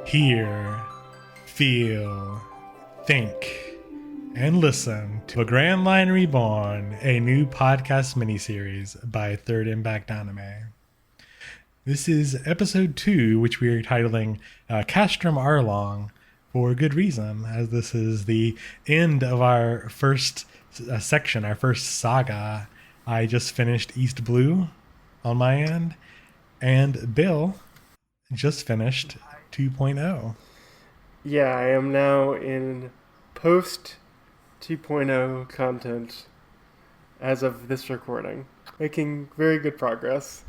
Hear, feel, think, and listen to A Grand Line Reborn, a new podcast miniseries by Third Impact Anime. This is episode 2, which we are titling Castrum Arlong, for good reason, as this is the end of our first section, our first saga. I just finished East Blue on my end, and Bill just finished 2.0. Yeah, I am now in post 2.0 content as of this recording, making very good progress.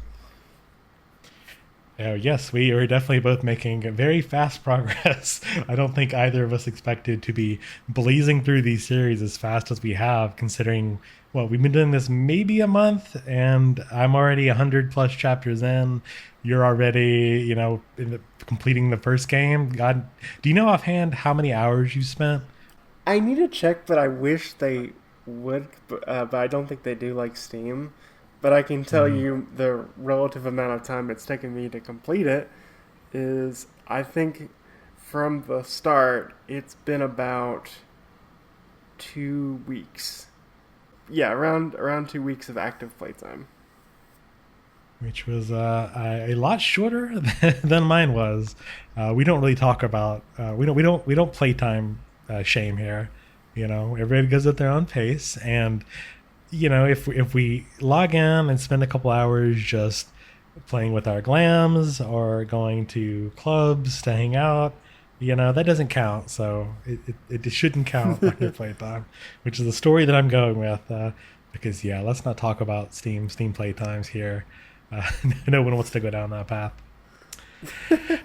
Yes, we are definitely both making very fast progress. I don't think either of us expected to be blazing through these series as fast as we have, considering, well, we've been doing this maybe a month, and I'm already 100 plus chapters in. You're already, completing the first game. God, do you know offhand how many hours you spent? I need to check, but I wish they would, but I don't think they do like Steam. But I can tell you the relative amount of time it's taken me to complete it is, I think, from the start, it's been about 2 weeks. Yeah, around 2 weeks of active playtime. Which was a lot shorter than mine was. We don't really talk about we don't playtime shame here. Everybody goes at their own pace, and if we log in and spend a couple hours just playing with our glams or going to clubs to hang out, that doesn't count. So it shouldn't count on your playtime, which is the story that I'm going with. Because let's not talk about Steam playtimes here. No one wants to go down that path.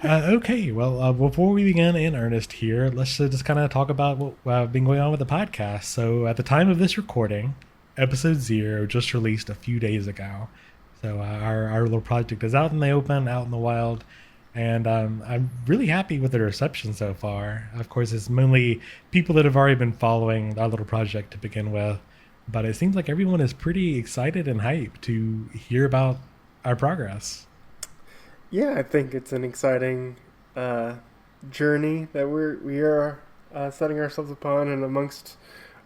Okay, well, before we begin in earnest here, let's just kind of talk about what's been going on with the podcast. So at the time of this recording, episode 0 just released a few days ago. So our little project is out in the open, out in the wild, and I'm really happy with the reception so far. Of course, it's mainly people that have already been following our little project to begin with, but it seems like everyone is pretty excited and hyped to hear about our progress. Yeah, I think it's an exciting journey that we are setting ourselves upon, and amongst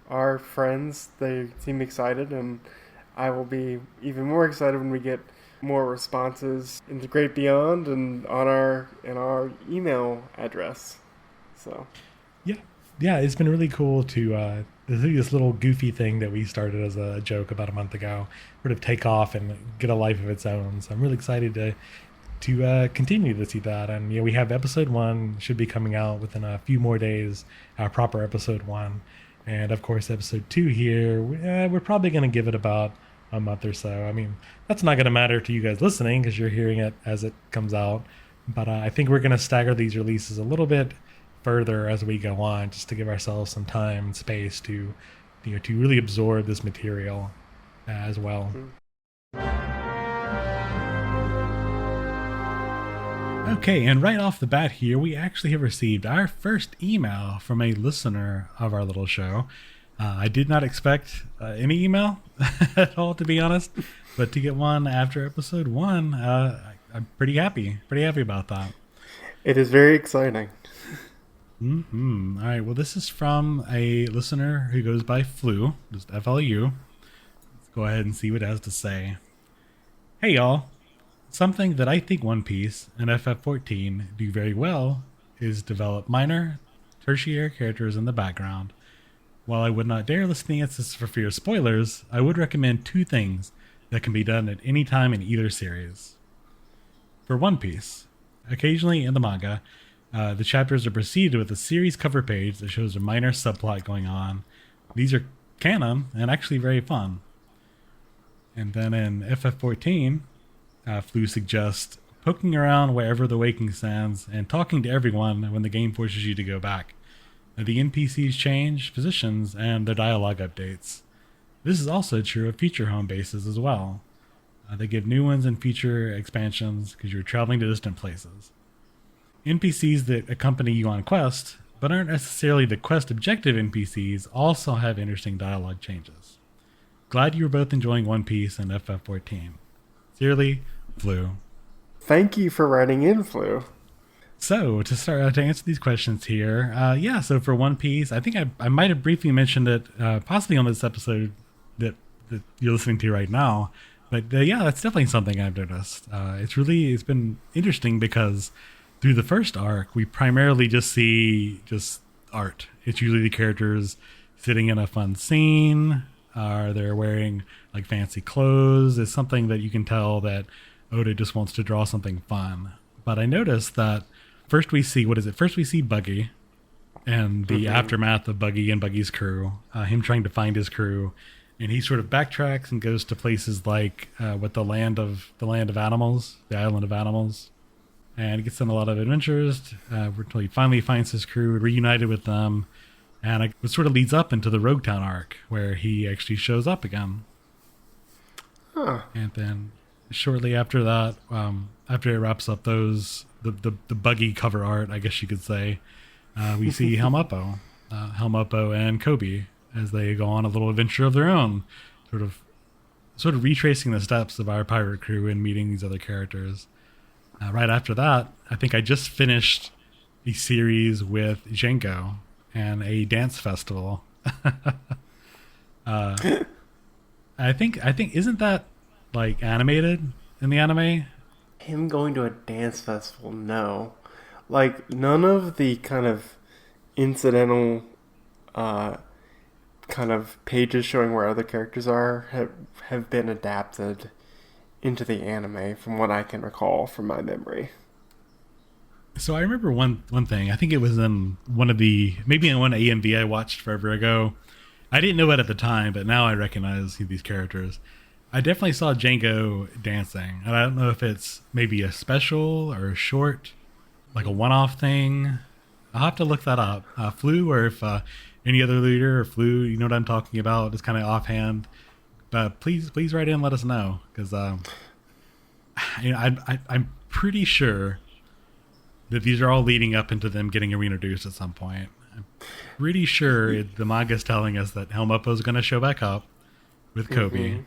our friends, they seem excited, and I will be even more excited when we get more responses in the Great Beyond and on our email address. So yeah, it's been really cool to this little goofy thing that we started as a joke about a month ago sort of take off and get a life of its own. So I'm really excited to continue to see that. And we have episode 1 should be coming out within a few more days, our proper episode 1. And of course, episode 2 here, we're probably going to give it about a month or so. I mean, that's not going to matter to you guys listening because you're hearing it as it comes out. But I think we're going to stagger these releases a little bit further as we go on, just to give ourselves some time and space to really absorb this material as well. Okay, and right off the bat here, we actually have received our first email from a listener of our little show. I did not expect any email at all, to be honest, but to get one after episode 1, I'm pretty happy about that. it is very exciting. All right, well, this is from a listener who goes by Flu, just FLU. Let's go ahead and see what it has to say. Hey, y'all. Something that I think One Piece and FF14 do very well is develop minor, tertiary characters in the background. While I would not dare list the answers for fear of spoilers, I would recommend 2 things that can be done at any time in either series. For One Piece, occasionally in the manga, the chapters are preceded with a series cover page that shows a minor subplot going on. These are canon and actually very fun. And then in FF14, Flu suggests poking around wherever the waking stands and talking to everyone when the game forces you to go back. The NPCs change positions and their dialogue updates. This is also true of feature home bases as well. They give new ones and feature expansions because you're traveling to distant places. NPCs that accompany you on quest, but aren't necessarily the quest objective NPCs, also have interesting dialogue changes. Glad you were both enjoying One Piece and FF14. Sincerely, Flu. Thank you for writing in, Flu. So to start to answer these questions here, yeah. So for One Piece, I think I might have briefly mentioned it, possibly on this episode that you're listening to right now. But yeah, that's definitely something I've noticed. It's been interesting because through the first arc, we primarily just see just art. It's usually the characters sitting in a fun scene, or they're wearing like fancy clothes. It's something that you can tell that Oda just wants to draw something fun. But I noticed that first we see, what is it? First we see Buggy and the Mm-hmm. aftermath of Buggy and Buggy's crew, him trying to find his crew, and he sort of backtracks and goes to places like what the land of animals, the island of animals, and gets in a lot of adventures until he finally finds his crew, reunited with them, and it sort of leads up into the Rogue Town arc where he actually shows up again. Huh. And then shortly after that, after it wraps up the Buggy cover art, I guess you could say, we see Helmuppo and Kobe as they go on a little adventure of their own, sort of retracing the steps of our pirate crew and meeting these other characters. Right after that, I think I just finished a series with Django and a dance festival. uh, I think isn't that like animated in the anime? Him going to a dance festival, no. Like, none of the kind of incidental uh, kind of pages showing where other characters are have been adapted into the anime from what I can recall from my memory. So I remember one thing. I think it was in maybe in one AMV I watched forever ago. I didn't know it at the time, but now I recognize these characters. I definitely saw Django dancing, and I don't know if it's maybe a special or a short, like a one-off thing. I'll have to look that up. Flu, or if any other leader or Flu, you know what I'm talking about, just kind of offhand. But please write in and let us know, because I'm pretty sure that these are all leading up into them getting reintroduced at some point. I'm pretty sure the manga's telling us that Helmuppo is going to show back up with Kobe, Mm-hmm.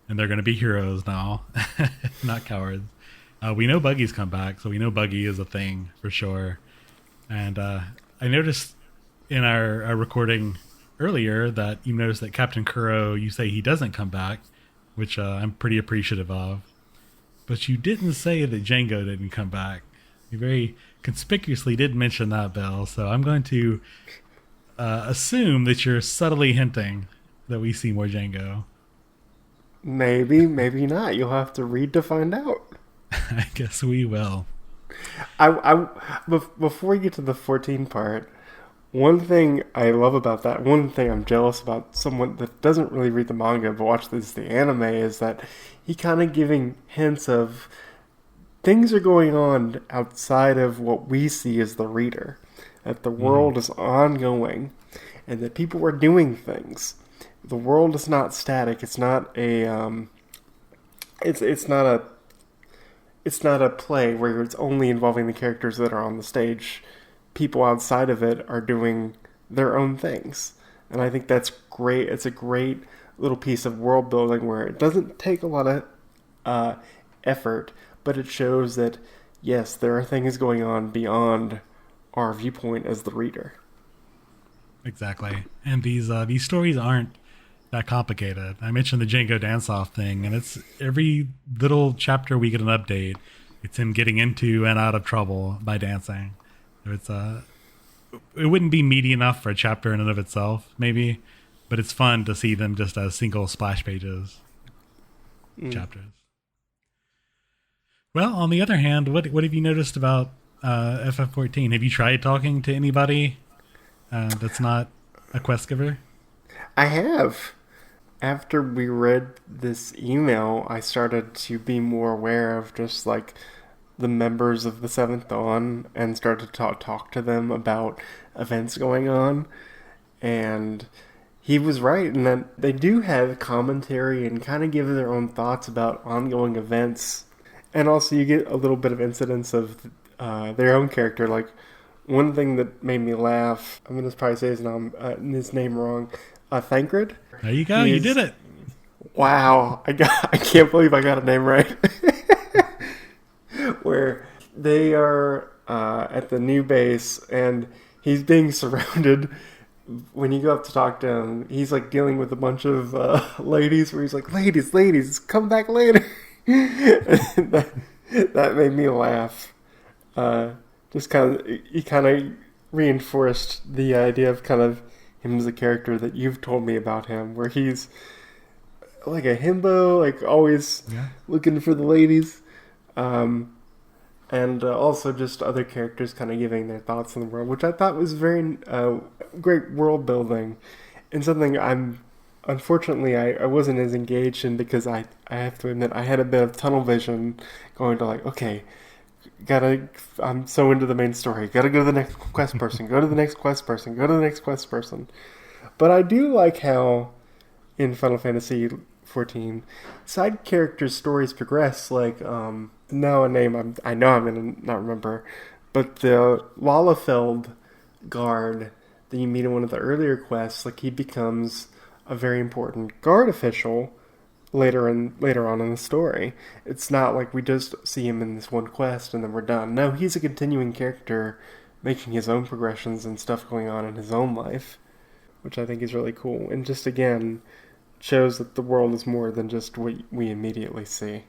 and they're going to be heroes now, not cowards. We know Buggy's come back, so we know Buggy is a thing for sure. And I noticed in our recording earlier that you noticed that Captain Kuro, you say he doesn't come back, which I'm pretty appreciative of. But you didn't say that Django didn't come back. You very conspicuously did mention that, Bell. So I'm going to assume that you're subtly hinting that we see more Django. Maybe, maybe not. You'll have to read to find out. I guess we will. Before we get to the 14 part, one thing I love about that, one thing I'm jealous about someone that doesn't really read the manga but watches the anime is that he kind of giving hints of things are going on outside of what we see as the reader. That the world is ongoing and that people are doing things. The world is not static. It's not a it's not a play where it's only involving the characters that are on the stage. People outside of it are doing their own things. And I think that's great. It's a great little piece of world building where it doesn't take a lot of effort, but it shows that, yes, there are things going on beyond our viewpoint as the reader. Exactly. And these stories aren't that complicated. I mentioned the Django dance off thing, and it's every little chapter we get an update. It's him getting into and out of trouble by dancing. It's it wouldn't be meaty enough for a chapter in and of itself, maybe, but it's fun to see them just as single splash pages Mm. chapters. Well, on the other hand, what have you noticed about FF14? Have you tried talking to anybody that's not a quest giver? I have. After we read this email, I started to be more aware of just like the members of the Seventh Dawn and started to talk to them about events going on. And he was right in that they do have commentary and kind of give their own thoughts about ongoing events. And also, you get a little bit of incidents of their own character. Like, one thing that made me laugh, I'm going to probably say his name wrong, Thancred. There you go. He You is did it. Wow, I can't believe I got a name right. Where they are at the new base, and he's being surrounded. When you go up to talk to him, he's like dealing with a bunch of ladies where he's like, ladies, ladies, come back later. That made me laugh. Just kind of, he kind of reinforced the idea of kind of him as a character that you've told me about him, where he's like a himbo, like always Yeah. looking for the ladies. And also just other characters kind of giving their thoughts on the world, which I thought was very great world building, and something I'm unfortunately I wasn't as engaged in because I have to admit I had a bit of tunnel vision going to like, okay, gotta, I'm so into the main story, gotta go to the next quest person, go to the next quest person, go to the next quest person. But I do like how in Final Fantasy 14, side characters' stories progress. Like, now a name I know I'm gonna not remember, but the Lalafeld guard that you meet in one of the earlier quests, like he becomes a very important guard official later on in the story. It's not like we just see him in this one quest and then we're done. No, he's a continuing character making his own progressions and stuff going on in his own life, which I think is really cool. And just again shows that the world is more than just what we immediately see.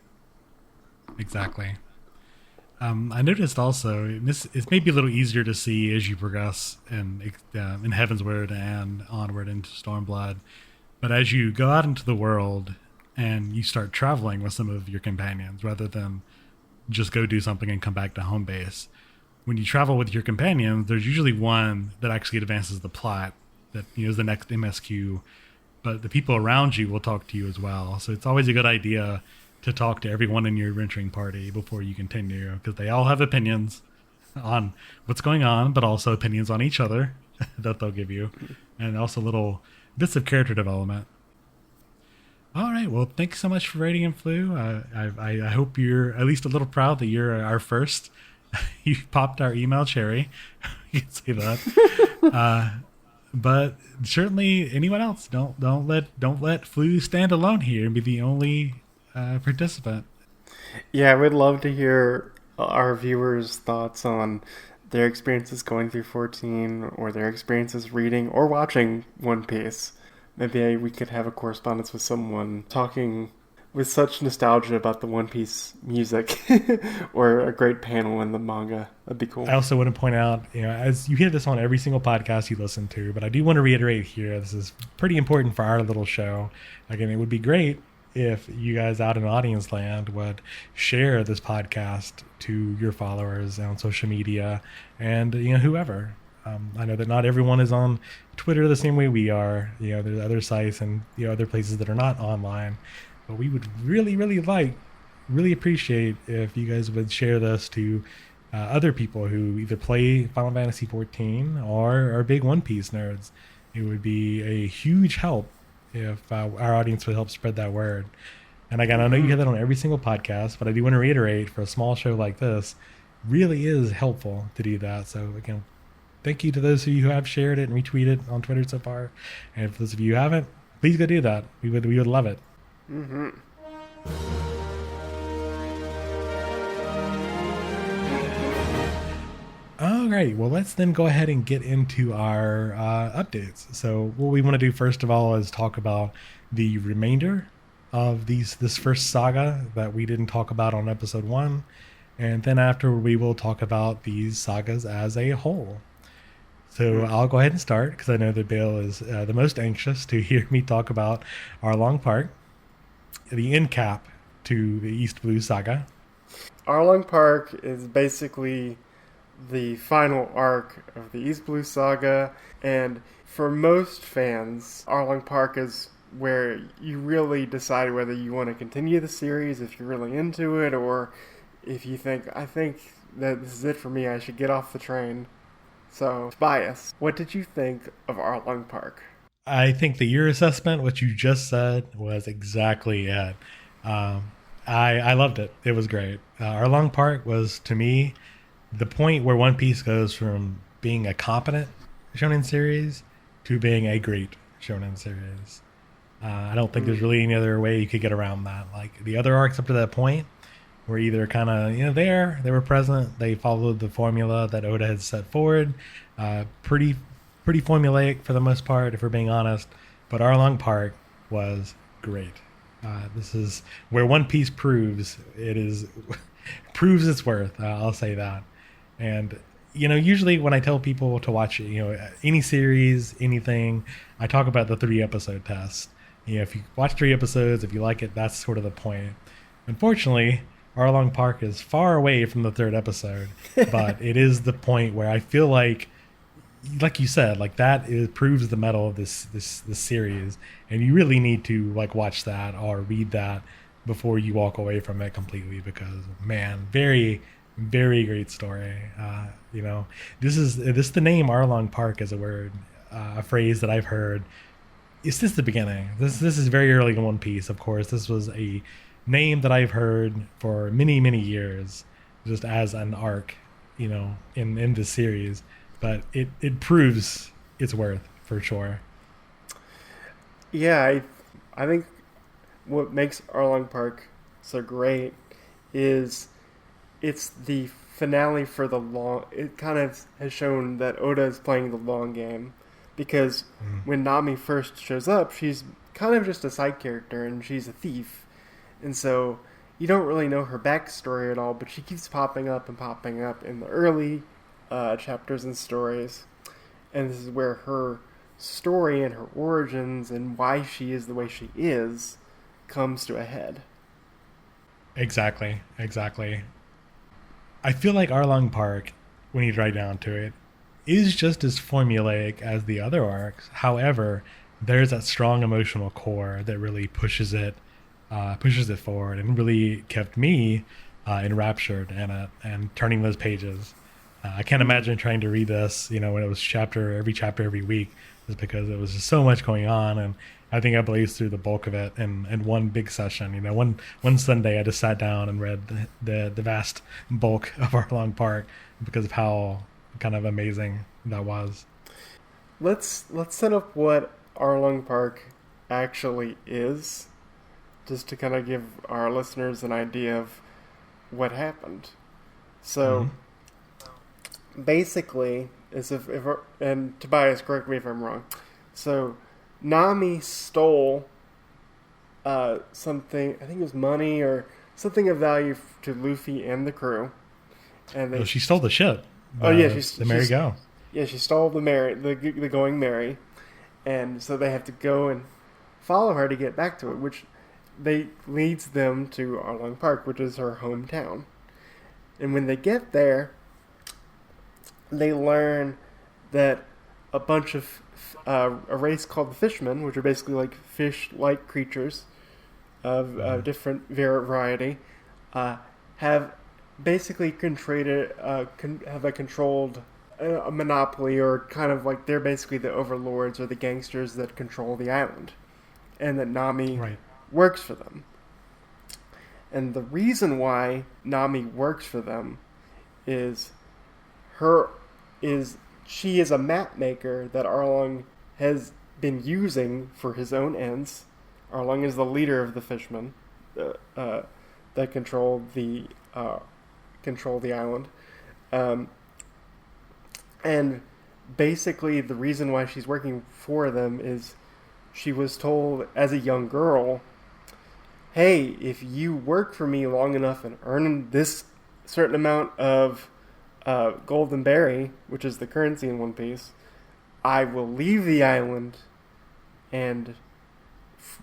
Exactly. I noticed also, and this it may be a little easier to see as you progress in Heavensward and onward into Stormblood, but as you go out into the world and you start traveling with some of your companions, rather than just go do something and come back to home base, when you travel with your companions, there's usually one that actually advances the plot that is the next MSQ, but the people around you will talk to you as well. So it's always a good idea to talk to everyone in your adventuring party before you continue, because they all have opinions on what's going on, but also opinions on each other that they'll give you, and also little bits of character development. All right, well, thanks so much for rating and Flu. I hope you're at least a little proud that you're our first. You popped our email cherry. You can say that. But certainly anyone else, don't let Flu stand alone here and be the only participant. Yeah, I would love to hear our viewers' thoughts on their experiences going through 14 or their experiences reading or watching One Piece. Maybe we could have a correspondence with someone talking with such nostalgia about the One Piece music or a great panel in the manga. That'd be cool. I also want to point out, as you hear this on every single podcast you listen to, but I do want to reiterate here, this is pretty important for our little show. Again, it would be great if you guys out in audience land would share this podcast to your followers on social media and whoever. I know that not everyone is on Twitter the same way we are. There's other sites and other places that are not online, but we would really appreciate if you guys would share this to other people who either play Final Fantasy 14 or are big One Piece nerds. It would be a huge help if our audience would help spread that word. And again, I know you hear that on every single podcast, but I do want to reiterate, for a small show like this, really is helpful to do that. So again, thank you to those of you who have shared it and retweeted on Twitter so far. And for those of you who haven't, please go do that. We would love it. Mm-hmm. All right. Well, let's then go ahead and get into our updates. So, what we want to do first of all is talk about the remainder of this first saga that we didn't talk about on episode 1, and then after we will talk about these sagas as a whole. So I'll go ahead and start because I know that Bill is the most anxious to hear me talk about Arlong Park, the end cap to the East Blue saga. Arlong Park is basically the final arc of the East Blue Saga, and for most fans, Arlong Park is where you really decide whether you want to continue the series, if you're really into it, or if you think, I think that this is it for me, I should get off the train. So, Tobias, what did you think of Arlong Park? I think that your assessment, what you just said, was exactly it. I loved it. It was great. Arlong Park was, to me, the point where One Piece goes from being a competent shonen series to being a great shonen series. I don't think there's really any other way you could get around that. Like the other arcs up to that point, were either kind of there, they were present, they followed the formula that Oda had set forward, pretty formulaic for the most part, if we're being honest. But Arlong Park was great. This is where One Piece proves it is proves its worth. I'll say that. And usually when I tell people to watch any series, anything, I talk about the 3 episode test. If you watch 3 episodes, if you like it, that's sort of the point. Unfortunately, Arlong Park is far away from the 3rd episode, but it is the point where I feel like you said, like that proves the mettle of this series, and you really need to like watch that or read that before you walk away from it completely. Because man, very very great story. This the name Arlong Park is a word, a phrase that I've heard. It's just the beginning. This is very early in One Piece. Of course, this was a name that I've heard for many years, just as an arc, in this series. But it proves its worth for sure. Yeah, I think what makes Arlong Park so great is it's the finale for the long. It kind of has shown that Oda is playing the long game, because when Nami first shows up, she's kind of just a side character and she's a thief, and so you don't really know her backstory at all. But she keeps popping up and popping up in the early chapters and stories, and this is where her story and her origins and why she is the way she is comes to a head. Exactly. I feel like Arlong Park, when you drive down to it, is just as formulaic as the other arcs. However, there's that strong emotional core that really pushes it forward, and really kept me enraptured in it and turning those pages. I can't imagine trying to read this, when it was every chapter every week, just because it was just so much going on. And I think I blazed through the bulk of it in one big session. One Sunday I just sat down and read the vast bulk of Arlong Park because of how kind of amazing that was. Let's set up what Arlong Park actually is, just to kind of give our listeners an idea of what happened. So, basically, as if and Tobias, correct me if I'm wrong. So, Nami stole something. I think it was money or something of value to Luffy and the crew. And they. Well, she stole the ship. Oh yeah, The Merry Go. Yeah, she stole the Going Merry, and so they have to go and follow her to get back to it, which they leads them to Arlong Park, which is her hometown. And when they get there, they learn that a bunch of a race called the Fishmen, which are basically like fish-like creatures of different variety, have basically have a controlled a monopoly, or kind of like they're basically the overlords or the gangsters that control the island, and that Nami works for them. And the reason why Nami works for them is she is a map maker that Arlong has been using for his own ends. Arlong is the leader of the fishmen that control the island, and basically the reason why she's working for them is she was told as a young girl, hey, if you work for me long enough and earn this certain amount of golden berry, which is the currency in One Piece, I will leave the island, and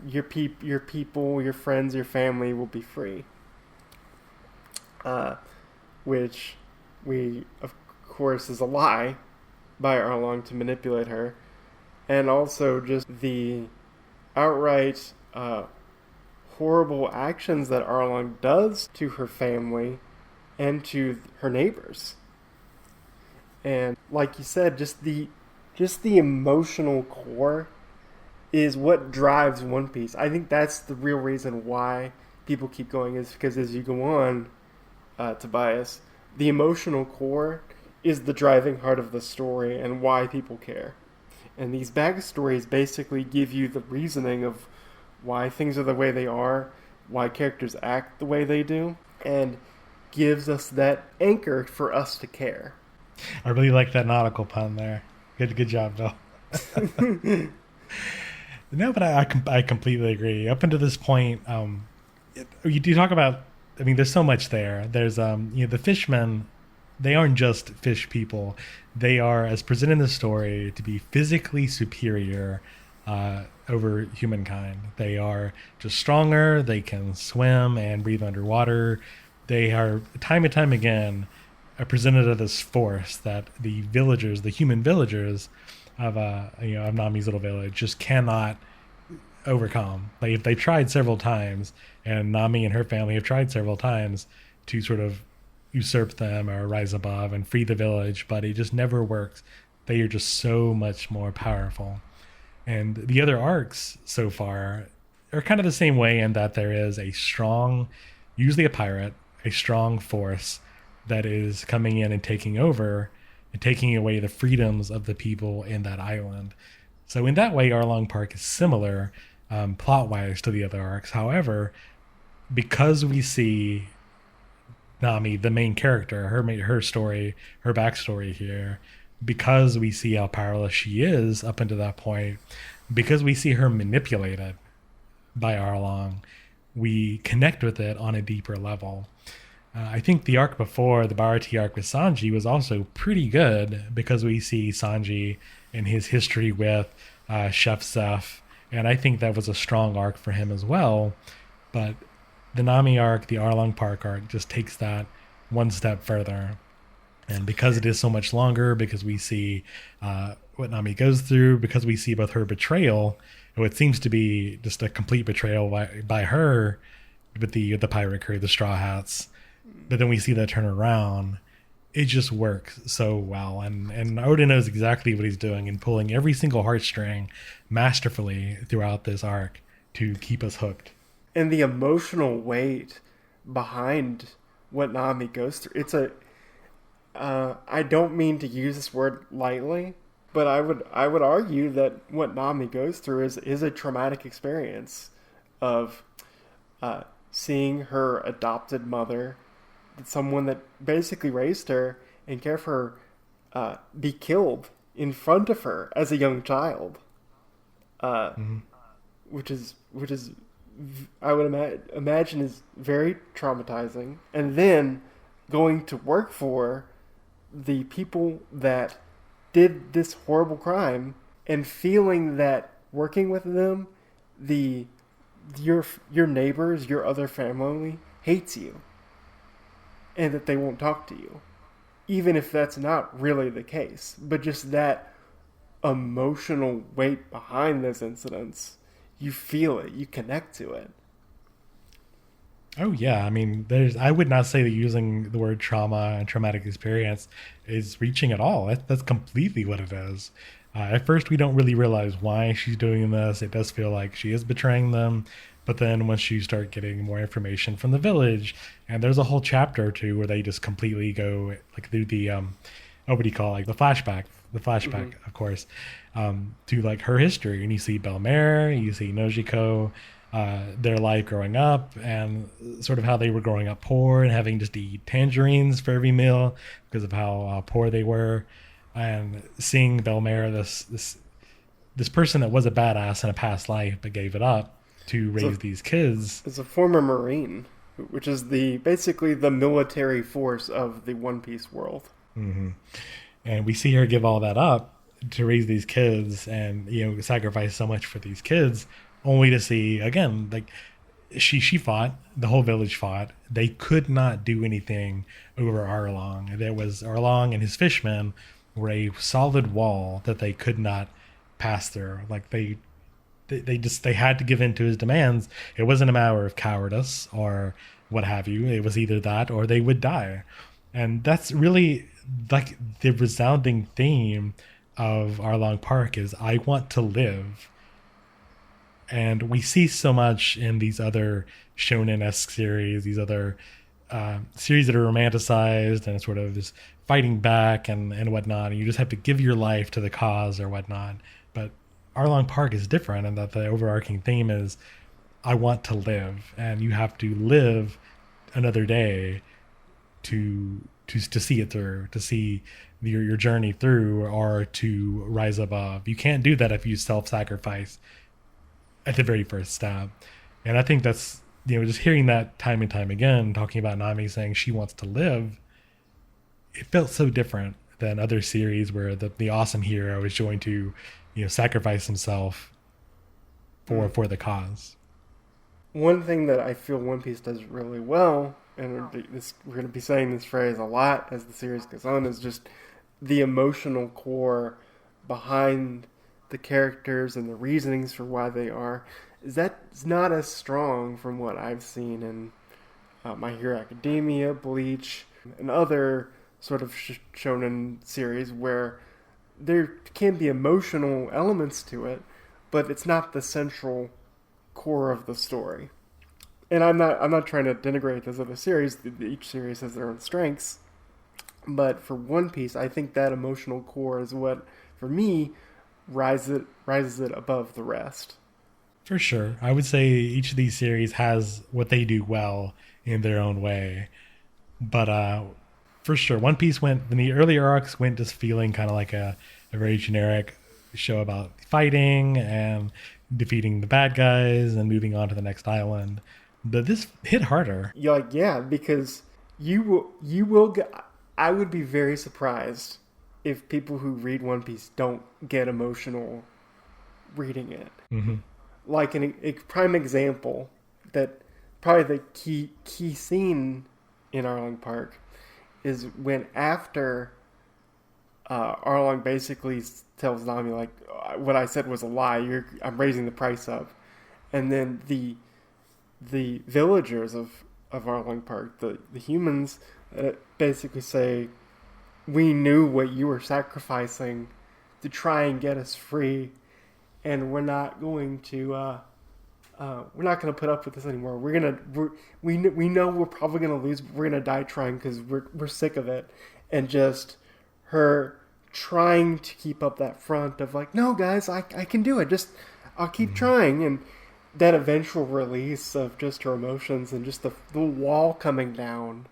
your people, your friends, your family will be free. Which of course, is a lie by Arlong to manipulate her, and also just the outright horrible actions that Arlong does to her family and to her neighbors. And like you said, just the emotional core is what drives One Piece. I think that's the real reason why people keep going, is because as you go on, Tobias, the emotional core is the driving heart of the story and why people care. And these backstories basically give you the reasoning of why things are the way they are, why characters act the way they do. and gives us that anchor for us to care. I really like that nautical pun there. Good job, Bill. No, but I completely agree. Up until this point, you do talk about. I mean, there's so much there. There's the fishmen. They aren't just fish people. They are, as presented in the story, to be physically superior over humankind. They are just stronger. They can swim and breathe underwater. They are time and time again are presented as this force that the villagers, the human villagers of Nami's little village, just cannot overcome. Like if they tried several times, and Nami and her family have tried several times to sort of usurp them or rise above and free the village, but it just never works. They are just so much more powerful. And the other arcs so far are kind of the same way in that there is a strong, usually a pirate, a strong force that is coming in and taking over and taking away the freedoms of the people in that island. So in that way, Arlong Park is similar plot-wise to the other arcs. However, because we see Nami, the main character, her story, her backstory here, because we see how powerless she is up until that point, because we see her manipulated by Arlong, we connect with it on a deeper level. I think the arc before, the Bharati arc with Sanji, was also pretty good because we see Sanji and his history with Chef Seth, and I think that was a strong arc for him as well. But the Nami arc, the Arlong Park arc, just takes that one step further. And because it is so much longer, because we see what Nami goes through, because we see both her betrayal, what seems to be just a complete betrayal by her with the pirate crew, the Straw Hats, but then we see that turn around. It just works so well, and Oda knows exactly what he's doing and pulling every single heartstring masterfully throughout this arc to keep us hooked. And the emotional weight behind what Nami goes through. It's a I don't mean to use this word lightly, but I would argue that what Nami goes through is a traumatic experience of seeing her adopted mother, someone that basically raised her and cared for her, be killed in front of her as a young child, which is I would imagine is very traumatizing. And then going to work for the people that did this horrible crime and feeling that working with them, your neighbors, your other family hates you, and that they won't talk to you, even if that's not really the case. But just that emotional weight behind those incidents, you feel it, you connect to it. Oh yeah, I mean, I would not say that using the word trauma and traumatic experience is reaching at all. That's completely what it is. At first, we don't really realize why she's doing this. It does feel like she is betraying them, but then once you start getting more information from the village, and there's a whole chapter or two where they just completely go like through the what do you call it? Like the flashback, of course, to like her history, and you see Belmare, you see Nojiko, their life growing up, and sort of how they were growing up poor and having just to eat tangerines for every meal because of how poor they were, and seeing Belmare, this person that was a badass in a past life but gave it up to raise these kids. It's a former Marine, which is basically the military force of the One Piece world. Mm-hmm. And we see her give all that up to raise these kids and sacrifice so much for these kids, only to see again like she fought, the whole village fought. They could not do anything over Arlong. There was Arlong and his fishmen were a solid wall that they could not pass through. Like they had to give in to his demands. It wasn't a matter of cowardice or what have you. It was either that or they would die. And that's really like the resounding theme of Arlong Park is I want to live. And we see so much in these other shonen-esque series, these other series that are romanticized and sort of this fighting back and whatnot. And you just have to give your life to the cause or whatnot. But Arlong Park is different in that the overarching theme is I want to live. And you have to live another day to see it through, to see your journey through, or to rise above. You can't do that if you self-sacrifice at the very first step. And I think that's, just hearing that time and time again, talking about Nami saying she wants to live, it felt so different than other series where the awesome hero is going to, sacrifice himself Mm. for the cause. One thing that I feel One Piece does really well, and we're going to be saying this phrase a lot as the series goes on, is just the emotional core behind the characters and the reasonings for why they are. Is that's not as strong from what I've seen in My Hero Academia, Bleach, and other sort of shonen series where there can be emotional elements to it, but it's not the central core of the story. And I'm not trying to denigrate those other series. Each series has their own strengths, but for One Piece, I think that emotional core is what, for me, rises it above the rest. For sure. I would say each of these series has what they do well in their own way. But for sure, One Piece went, in the earlier arcs, went just feeling kind of like a very generic show about fighting and defeating the bad guys and moving on to the next island. But this hit harder. You're like, yeah, because you will get. I would be very surprised if people who read One Piece don't get emotional reading it. Hmm. Like a prime example that probably the key scene in Arlong Park is when after Arlong basically tells Nami like what I said was a lie. I'm raising the price up, and then the villagers of Arlong Park, the humans, basically say, "We knew what you were sacrificing to try and get us free, and we're not going to put up with this anymore. We know we're probably going to lose, but we're going to die trying because we're sick of it." And just her trying to keep up that front of like, "No, guys, I can do it. Just I'll keep trying." And that eventual release of just her emotions and just the wall coming down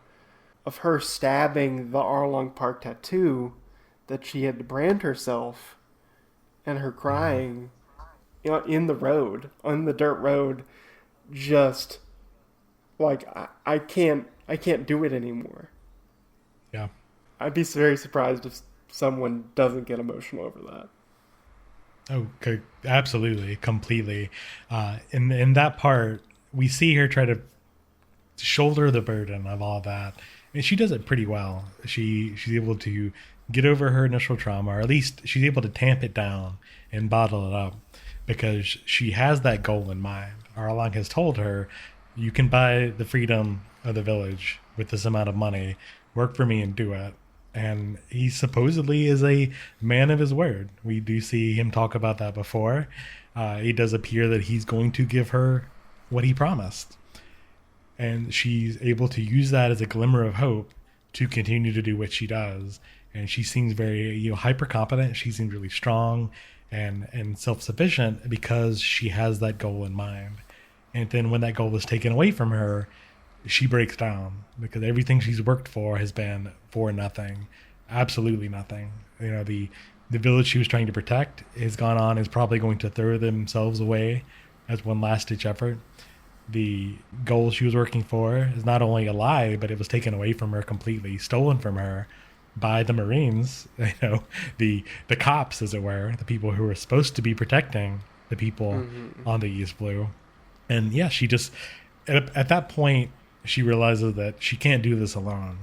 of her stabbing the Arlong Park tattoo that she had to brand herself and her Yeah. crying, in the road, on the dirt road, just like I can't do it anymore. Yeah. I'd be very surprised if someone doesn't get emotional over that. Oh, absolutely, completely. In that part, we see her try to shoulder the burden of all that, and she does it pretty well. She's able to get over her initial trauma, or at least she's able to tamp it down and bottle it up, because she has that goal in mind. Arlong has told her, "You can buy the freedom of the village with this amount of money. Work for me and do it." And he supposedly is a man of his word. We do see him talk about that before. It does appear that he's going to give her what he promised, and she's able to use that as a glimmer of hope to continue to do what she does. And she seems very, hyper competent. She seems really strong and self sufficient because she has that goal in mind. And then when that goal is taken away from her, she breaks down because everything she's worked for has been for nothing, absolutely nothing. The village she was trying to protect has gone on, is probably going to throw themselves away as one last ditch effort. The goal she was working for is not only a lie, but it was taken away from her completely, stolen from her by the Marines. The cops, as it were, the people who were supposed to be protecting the people Mm-hmm. on the East Blue. And yeah, she just at that point she realizes that she can't do this alone.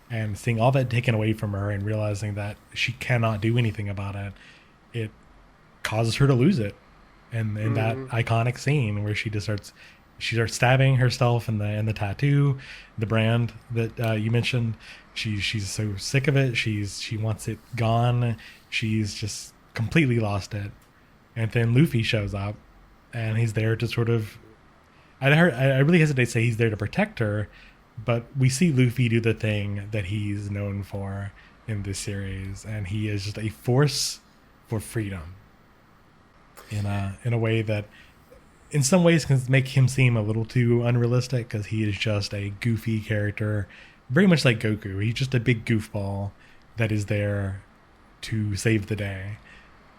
And seeing all that taken away from her and realizing that she cannot do anything about it, it causes her to lose it. And in that Mm-hmm. iconic scene where she starts stabbing herself in the tattoo, the brand that you mentioned. She's so sick of it. She wants it gone. She's just completely lost it. And then Luffy shows up, and he's there to sort of. I really hesitate to say he's there to protect her, but we see Luffy do the thing that he's known for in this series, and he is just a force for freedom in a way that in some ways can make him seem a little too unrealistic because he is just a goofy character, very much like Goku. He's just a big goofball that is there to save the day.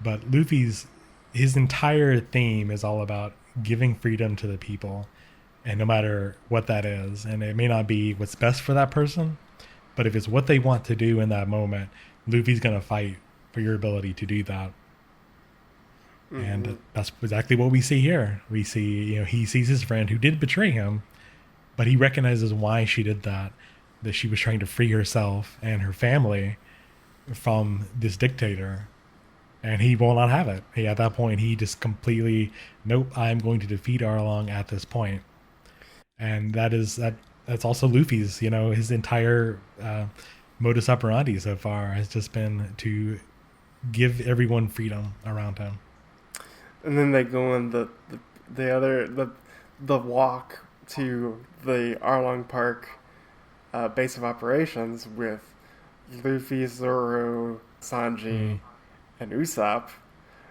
But Luffy's his entire theme is all about giving freedom to the people, and no matter what that is, and it may not be what's best for that person, but if it's what they want to do in that moment, Luffy's gonna fight for your ability to do that. Mm-hmm. And that's exactly what we see here. We see, he sees his friend who did betray him, but he recognizes why she did that. That she was trying to free herself and her family from this dictator, and he will not have it. At that point, he just completely, nope, I'm going to defeat Arlong at this point. And that's also Luffy's. His entire modus operandi so far has just been to give everyone freedom around him. And then they go on the other the walk to the Arlong Park base of operations with Luffy, Zoro, Sanji, Mm. and Usopp,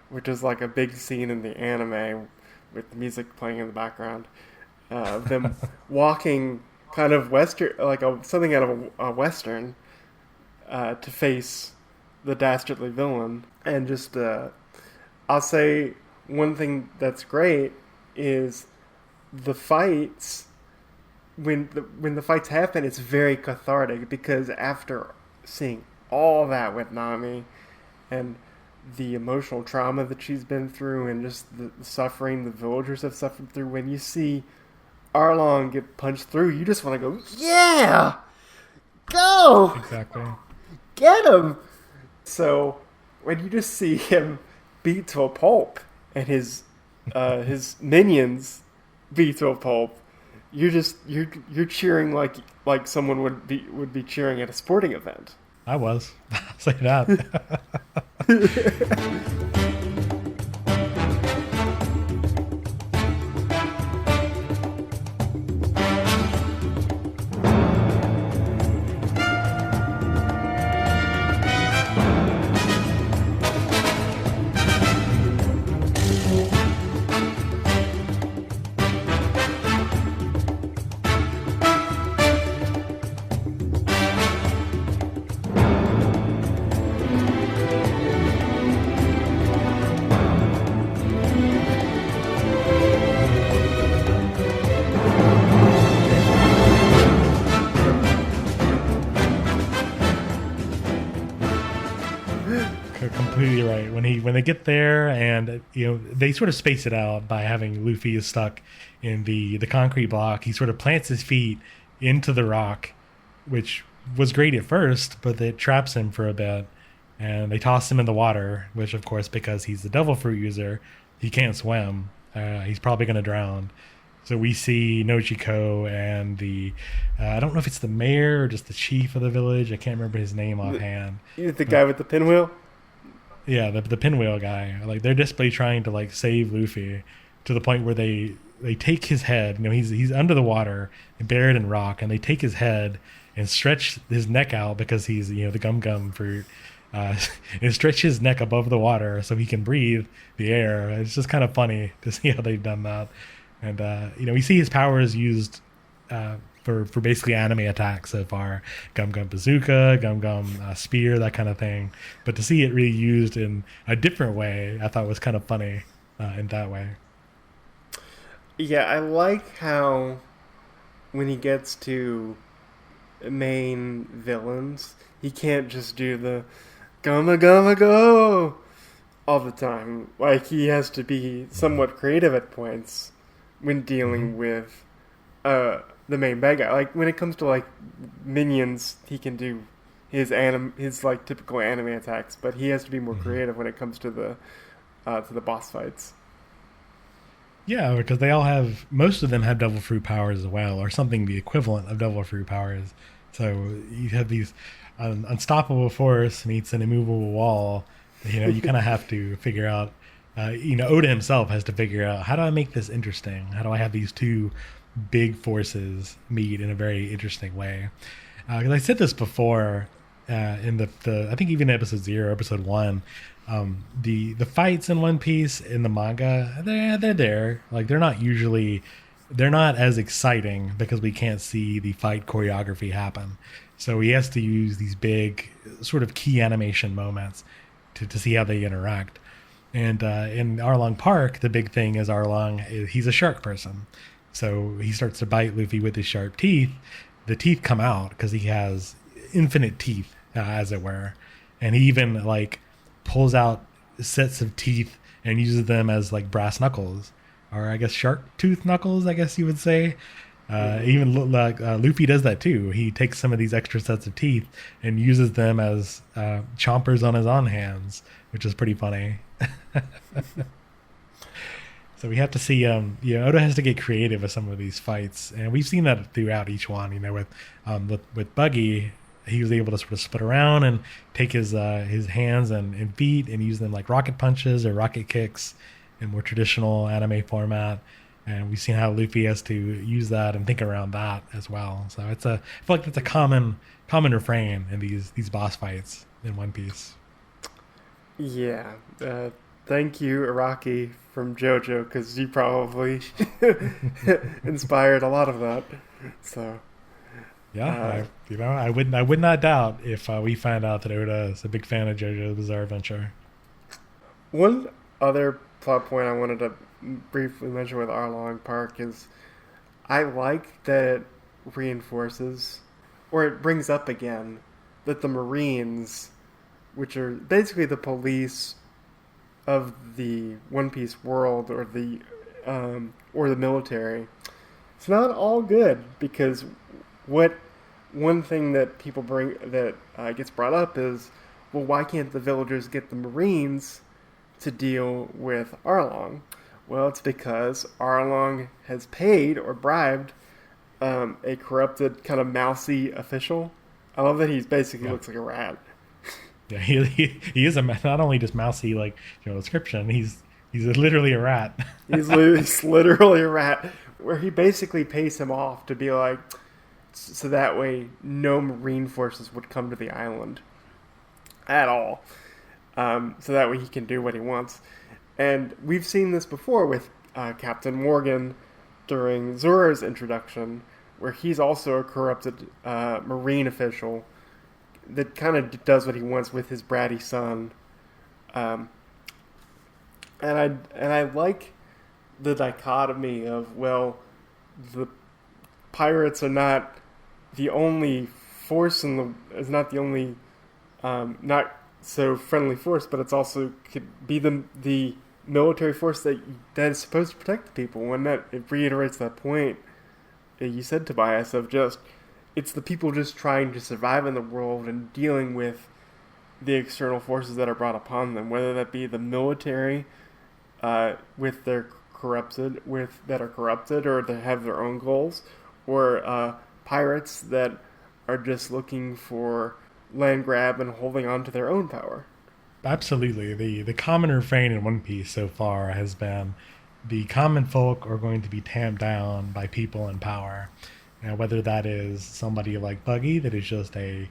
which is like a big scene in the anime with music playing in the background. Them walking kind of western, like something out of a western, to face the dastardly villain. And just, I'll say one thing that's great is the fights. When the fights happen, it's very cathartic because after seeing all that with Nami and the emotional trauma that she's been through and just the suffering the villagers have suffered through, when you see Arlong get punched through, you just want to go, yeah, go, Exactly. get him. So when you just see him beat to a pulp and his minions beat to a pulp, you're cheering like someone would be cheering at a sporting event. I was. I'll say that. Completely right. When they get there, and they sort of space it out by having Luffy is stuck in the concrete block. He sort of plants his feet into the rock, which was great at first, but it traps him for a bit. And they toss him in the water, which of course, because he's the devil fruit user, he can't swim. He's probably going to drown. So we see Nochiko and I don't know if it's the mayor or just the chief of the village. I can't remember his name offhand. The guy with the pinwheel. Yeah, the pinwheel guy. Like they're desperately trying to like save Luffy to the point where they take his head. He's under the water and buried in rock, and they take his head and stretch his neck out because he's the gum fruit. And stretch his neck above the water so he can breathe the air. It's just kind of funny to see how they've done that. And we see his powers used for basically anime attacks so far. Gum Gum Bazooka, Gum Gum Spear, that kind of thing. But to see it really used in a different way, I thought was kind of funny in that way. Yeah, I like how when he gets to main villains, he can't just do the Gumma Gumma Go all the time. Like, he has to be somewhat creative at points when dealing with the main bad guy. Like, when it comes to, like, minions, he can do his like, typical anime attacks, but he has to be more creative when it comes to the boss fights. Yeah, because most of them have devil fruit powers as well, or something the equivalent of devil fruit powers. So you have these unstoppable force meets an immovable wall. You kind of have to figure out. Oda himself has to figure out, how do I make this interesting? How do I have these two big forces meet in a very interesting way? Because I said this before, in the I think even episode 0, episode 1, the fights in One Piece in the manga, they're there. Like they're not as exciting because we can't see the fight choreography happen. So he has to use these big sort of key animation moments to see how they interact. And in Arlong Park, the big thing is he's a shark person. So he starts to bite Luffy with his sharp teeth. The teeth come out because he has infinite teeth, as it were. And he even like pulls out sets of teeth and uses them as like brass knuckles, or I guess shark tooth knuckles, I guess you would say. Even like Luffy does that too. He takes some of these extra sets of teeth and uses them as chompers on his own hands, which is pretty funny. So we have to see, Oda has to get creative with some of these fights, and we've seen that throughout each one. With Buggy, he was able to sort of split around and take his hands and feet and use them like rocket punches or rocket kicks in more traditional anime format. And we've seen how Luffy has to use that and think around that as well. So I feel like that's a common refrain in these boss fights in One Piece. Yeah. Thank you, Iraqi from JoJo, because you probably inspired a lot of that. So Yeah, I would not doubt if we find out that Oda is a big fan of JoJo's Bizarre Adventure. one other plot point I wanted to briefly mention with Arlong Park is I like that it reinforces, or it brings up again, that the Marines, which are basically the police of the One Piece world, or the military, it's not all good, because what one thing that people bring that gets brought up is, well, why can't the villagers get the Marines to deal with Arlong? Well, it's because Arlong has paid or bribed a corrupted, kind of mousy official. I love that he basically looks like a rat. Yeah, he is not only just mousy like description. He's literally a rat. He's literally a rat, where he basically pays him off to be like, so that way no Marine forces would come to the island at all. So that way he can do what he wants. And we've seen this before with Captain Morgan during Zora's introduction, where he's also a corrupted Marine official that kind of does what he wants with his bratty son. And I like the dichotomy of, well, the pirates are not the only force is not the only not so friendly force, but it's also could be the military force that is supposed to protect the people. And that it reiterates that point that you said, Tobias, of just it's the people just trying to survive in the world and dealing with the external forces that are brought upon them, whether that be the military with their that are corrupted or that have their own goals, or pirates that are just looking for land grab and holding on to their own power. Absolutely. The common refrain in One Piece so far has been the common folk are going to be tamped down by people in power. Now, whether that is somebody like Buggy that is just a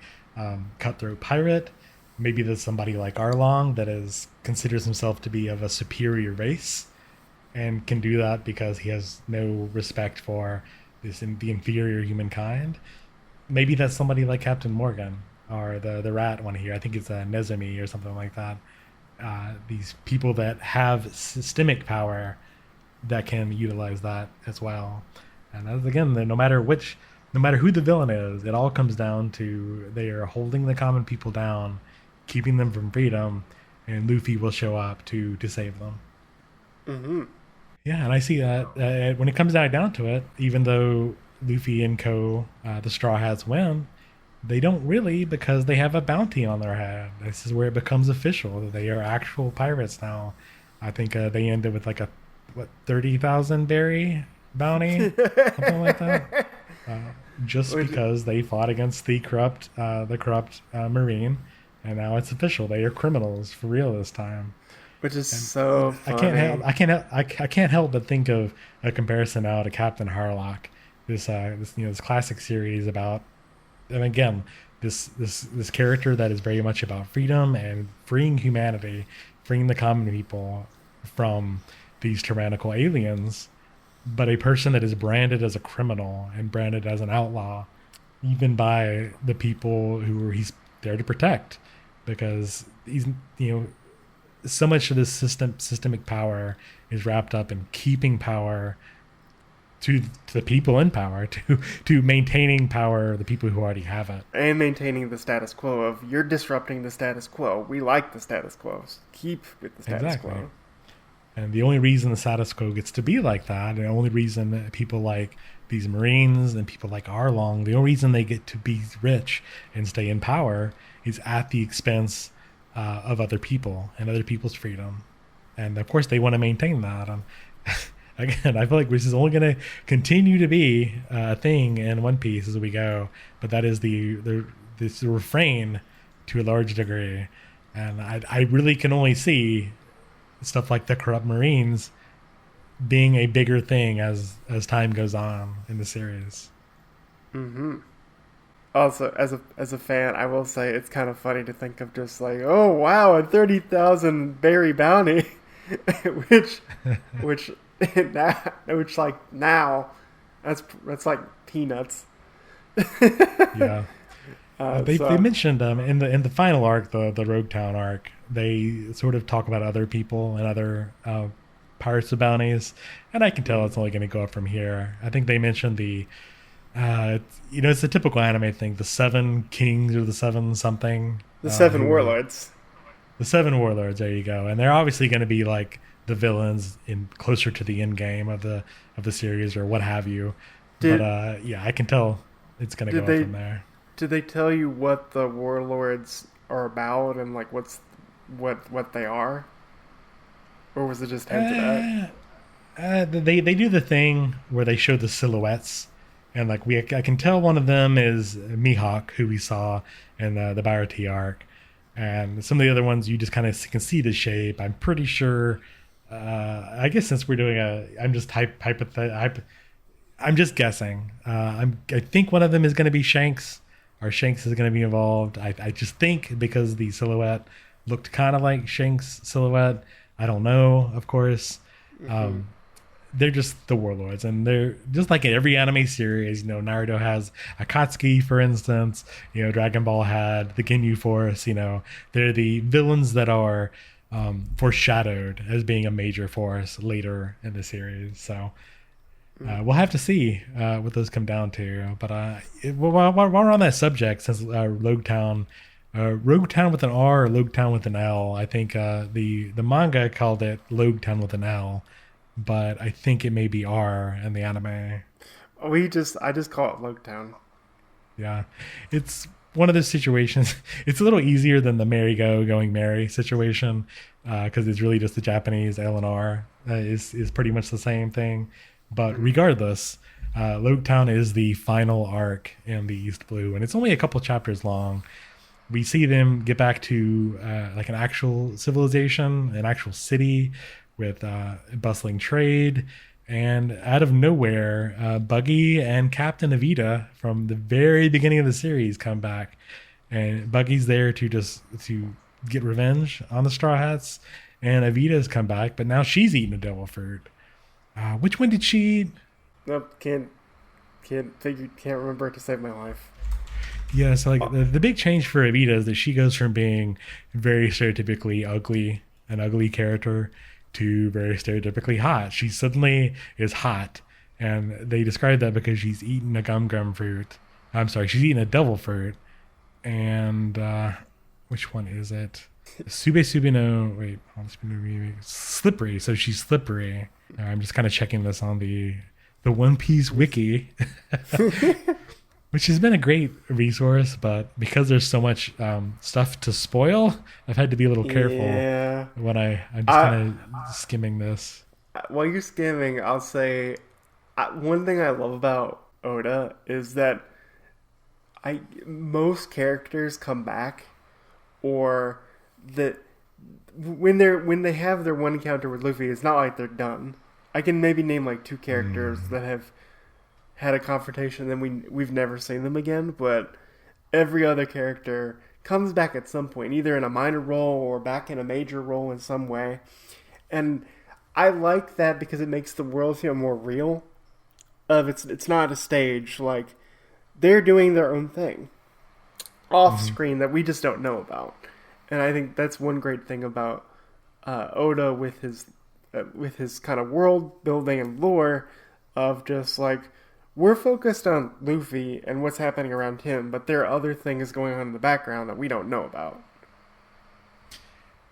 cutthroat pirate, maybe there's somebody like Arlong that considers himself to be of a superior race and can do that because he has no respect for the inferior humankind. Maybe that's somebody like Captain Morgan or the rat one here. I think it's a Nezumi or something like that. These people that have systemic power that can utilize that as well. And as again, no matter who the villain is, it all comes down to they are holding the common people down, keeping them from freedom, and Luffy will show up to save them. Mm-hmm. Yeah, and I see that when it comes down to it, even though Luffy and the Straw Hats win, they don't really, because they have a bounty on their head. This is where it becomes official. They are actual pirates now. I think they ended with like a 30,000 berry bounty, something like that. Just because they fought against the corrupt Marine, and now it's official. They are criminals for real this time. Which is so funny. I can't help but think of a comparison now to Captain Harlock, this classic series about, and again, this character that is very much about freedom and freeing humanity, freeing the common people from these tyrannical aliens, but a person that is branded as a criminal and branded as an outlaw, even by the people who he's there to protect, because he's so much of this systemic power is wrapped up in keeping power to the people in power, to maintaining power, the people who already have it. And maintaining the status quo of you're disrupting the status quo. We like the status quo. Keep with the status Exactly. quo. And the only reason the status quo gets to be like that, and the only reason that people like these Marines and people like Arlong, the only reason they get to be rich and stay in power is at the expense of other people and other people's freedom. And of course, they want to maintain that. Again, I feel like this is only going to continue to be a thing in One Piece as we go, but that is the refrain to a large degree. And I really can only see stuff like the corrupt Marines being a bigger thing as time goes on in the series. Mm-hmm. Also, as a fan, I will say it's kind of funny to think of just like, oh wow, a 30,000 berry bounty, which which which like now that's like peanuts. Yeah. They So mentioned in the final arc, the Rogue Town arc, they sort of talk about other people and other pirates of bounties, and I can tell it's only going to go up from here. I think they mentioned it's a typical anime thing, the seven kings or the seven something, the seven who are warlords. the seven warlords. There you go, and they're obviously going to be like the villains in closer to the end game of the series or what have you. But Did yeah, I can tell it's going to did go up they from there. did they tell you what the warlords are about and like what they are, or was it just hinted at? Uh, they do the thing where they show the silhouettes, and like I can tell one of them is Mihawk, who we saw in the Bharati arc, and some of the other ones you just kind of can see the shape. I'm pretty sure. I guess since we're doing I'm just I'm just guessing. I think one of them is going to be Shanks, or Shanks is going to be involved. I just think because the silhouette looked kind of like Shanks' silhouette. I don't know, of course. Mm-hmm. Um, they're just the warlords, and they're just like in every anime series. Naruto has Akatsuki, for instance. Dragon Ball had the Ginyu Force. They're the villains that are foreshadowed as being a major force later in the series. So we'll have to see what those come down to. But while we're on that subject, since Rogue Town. Rogue Town with an R or Rogue Town with an L. I think the manga called it Rogue Town with an L, but I think it may be R in the anime. I just call it Loketown. Yeah, it's one of those situations. It's a little easier than the merry-go going merry situation because it's really just the Japanese L and R is pretty much the same thing. But regardless, Rogue Town is the final arc in the East Blue, and it's only a couple chapters long. We see them get back to like an actual civilization, an actual city with bustling trade. And out of nowhere, Buggy and Captain Evita from the very beginning of the series come back. And Buggy's there to get revenge on the Straw Hats. And Evita's come back, but now she's eating a devil fruit. Which one did she eat? Nope, can't remember to save my life. Yeah, so like the big change for Evita is that she goes from being very stereotypically ugly, an ugly character, to very stereotypically hot. She suddenly is hot, and they describe that because she's eaten a gum fruit. I'm sorry, she's eaten a devil fruit, and which one is it? Sube no wait, slippery. So she's slippery. I'm just kind of checking this on the One Piece wiki. Which has been a great resource, but because there's so much stuff to spoil, I've had to be a little careful Yeah. when I'm just kind of skimming this. While you're skimming, I'll say one thing I love about Oda is that most characters come back, or that when they have their one encounter with Luffy, it's not like they're done. I can maybe name like two characters that have had a confrontation, then we've never seen them again. But every other character comes back at some point, either in a minor role or back in a major role in some way. And I like that because it makes the world feel more real. Of it's not a stage, like they're doing their own thing off Hmm. screen that we just don't know about. And I think that's one great thing about Oda with his kind of world building and lore of just like we're focused on Luffy and what's happening around him, but there are other things going on in the background that we don't know about.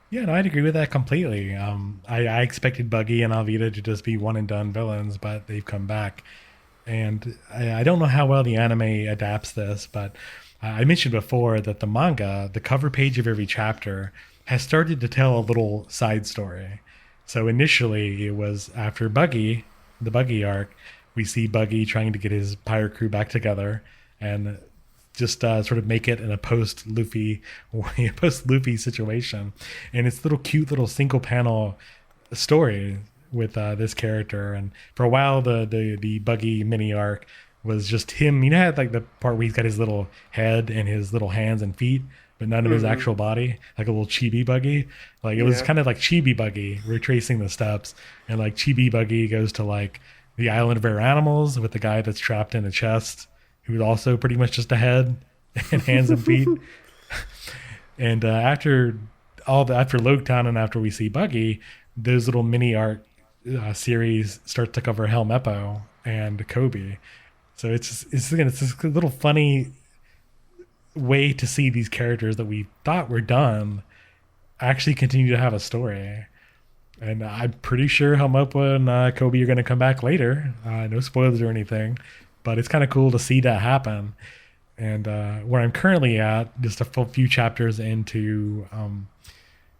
Yeah, no, I'd agree with that completely. I expected Buggy and Alvita to just be one and done villains, but they've come back. And I don't know how well the anime adapts this, but I mentioned before that the manga, the cover page of every chapter, has started to tell a little side story. So initially, it was after Buggy, the Buggy arc, we see Buggy trying to get his pirate crew back together and just sort of make it in a post Luffy situation, and it's little cute little single panel story with this character. And for a while, the Buggy mini arc was just him. You know, had like the part where he's got his little head and his little hands and feet, but none of his Mm-hmm. actual body, like a little chibi Buggy. Like it was Yeah. kind of like Chibi Buggy retracing the steps, and like Chibi Buggy goes to like the island of rare animals with the guy that's trapped in a chest, who's also pretty much just a head and hands and feet. And after Loketown and after we see Buggy, those little mini art series start to cover Helmeppo and Kobe. So it's this little funny way to see these characters that we thought were done actually continue to have a story. And I'm pretty sure Helmeppo and Kobe are going to come back later. No spoilers or anything, but it's kind of cool to see that happen. And where I'm currently at, just a few chapters into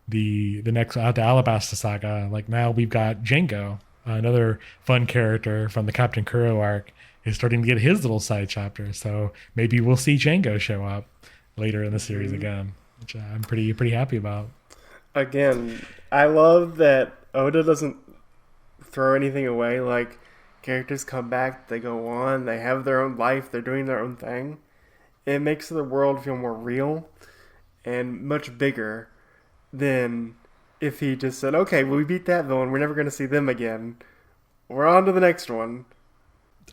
the next the Alabasta saga, like now we've got Django, another fun character from the Captain Kuro arc, is starting to get his little side chapter. So maybe we'll see Django show up later in the series Mm-hmm. again, which I'm pretty happy about. Again, I love that Oda doesn't throw anything away. Like characters come back, they go on, they have their own life, they're doing their own thing. It makes the world feel more real and much bigger than if he just said, "Okay, well, we beat that villain. We're never going to see them again. We're on to the next one."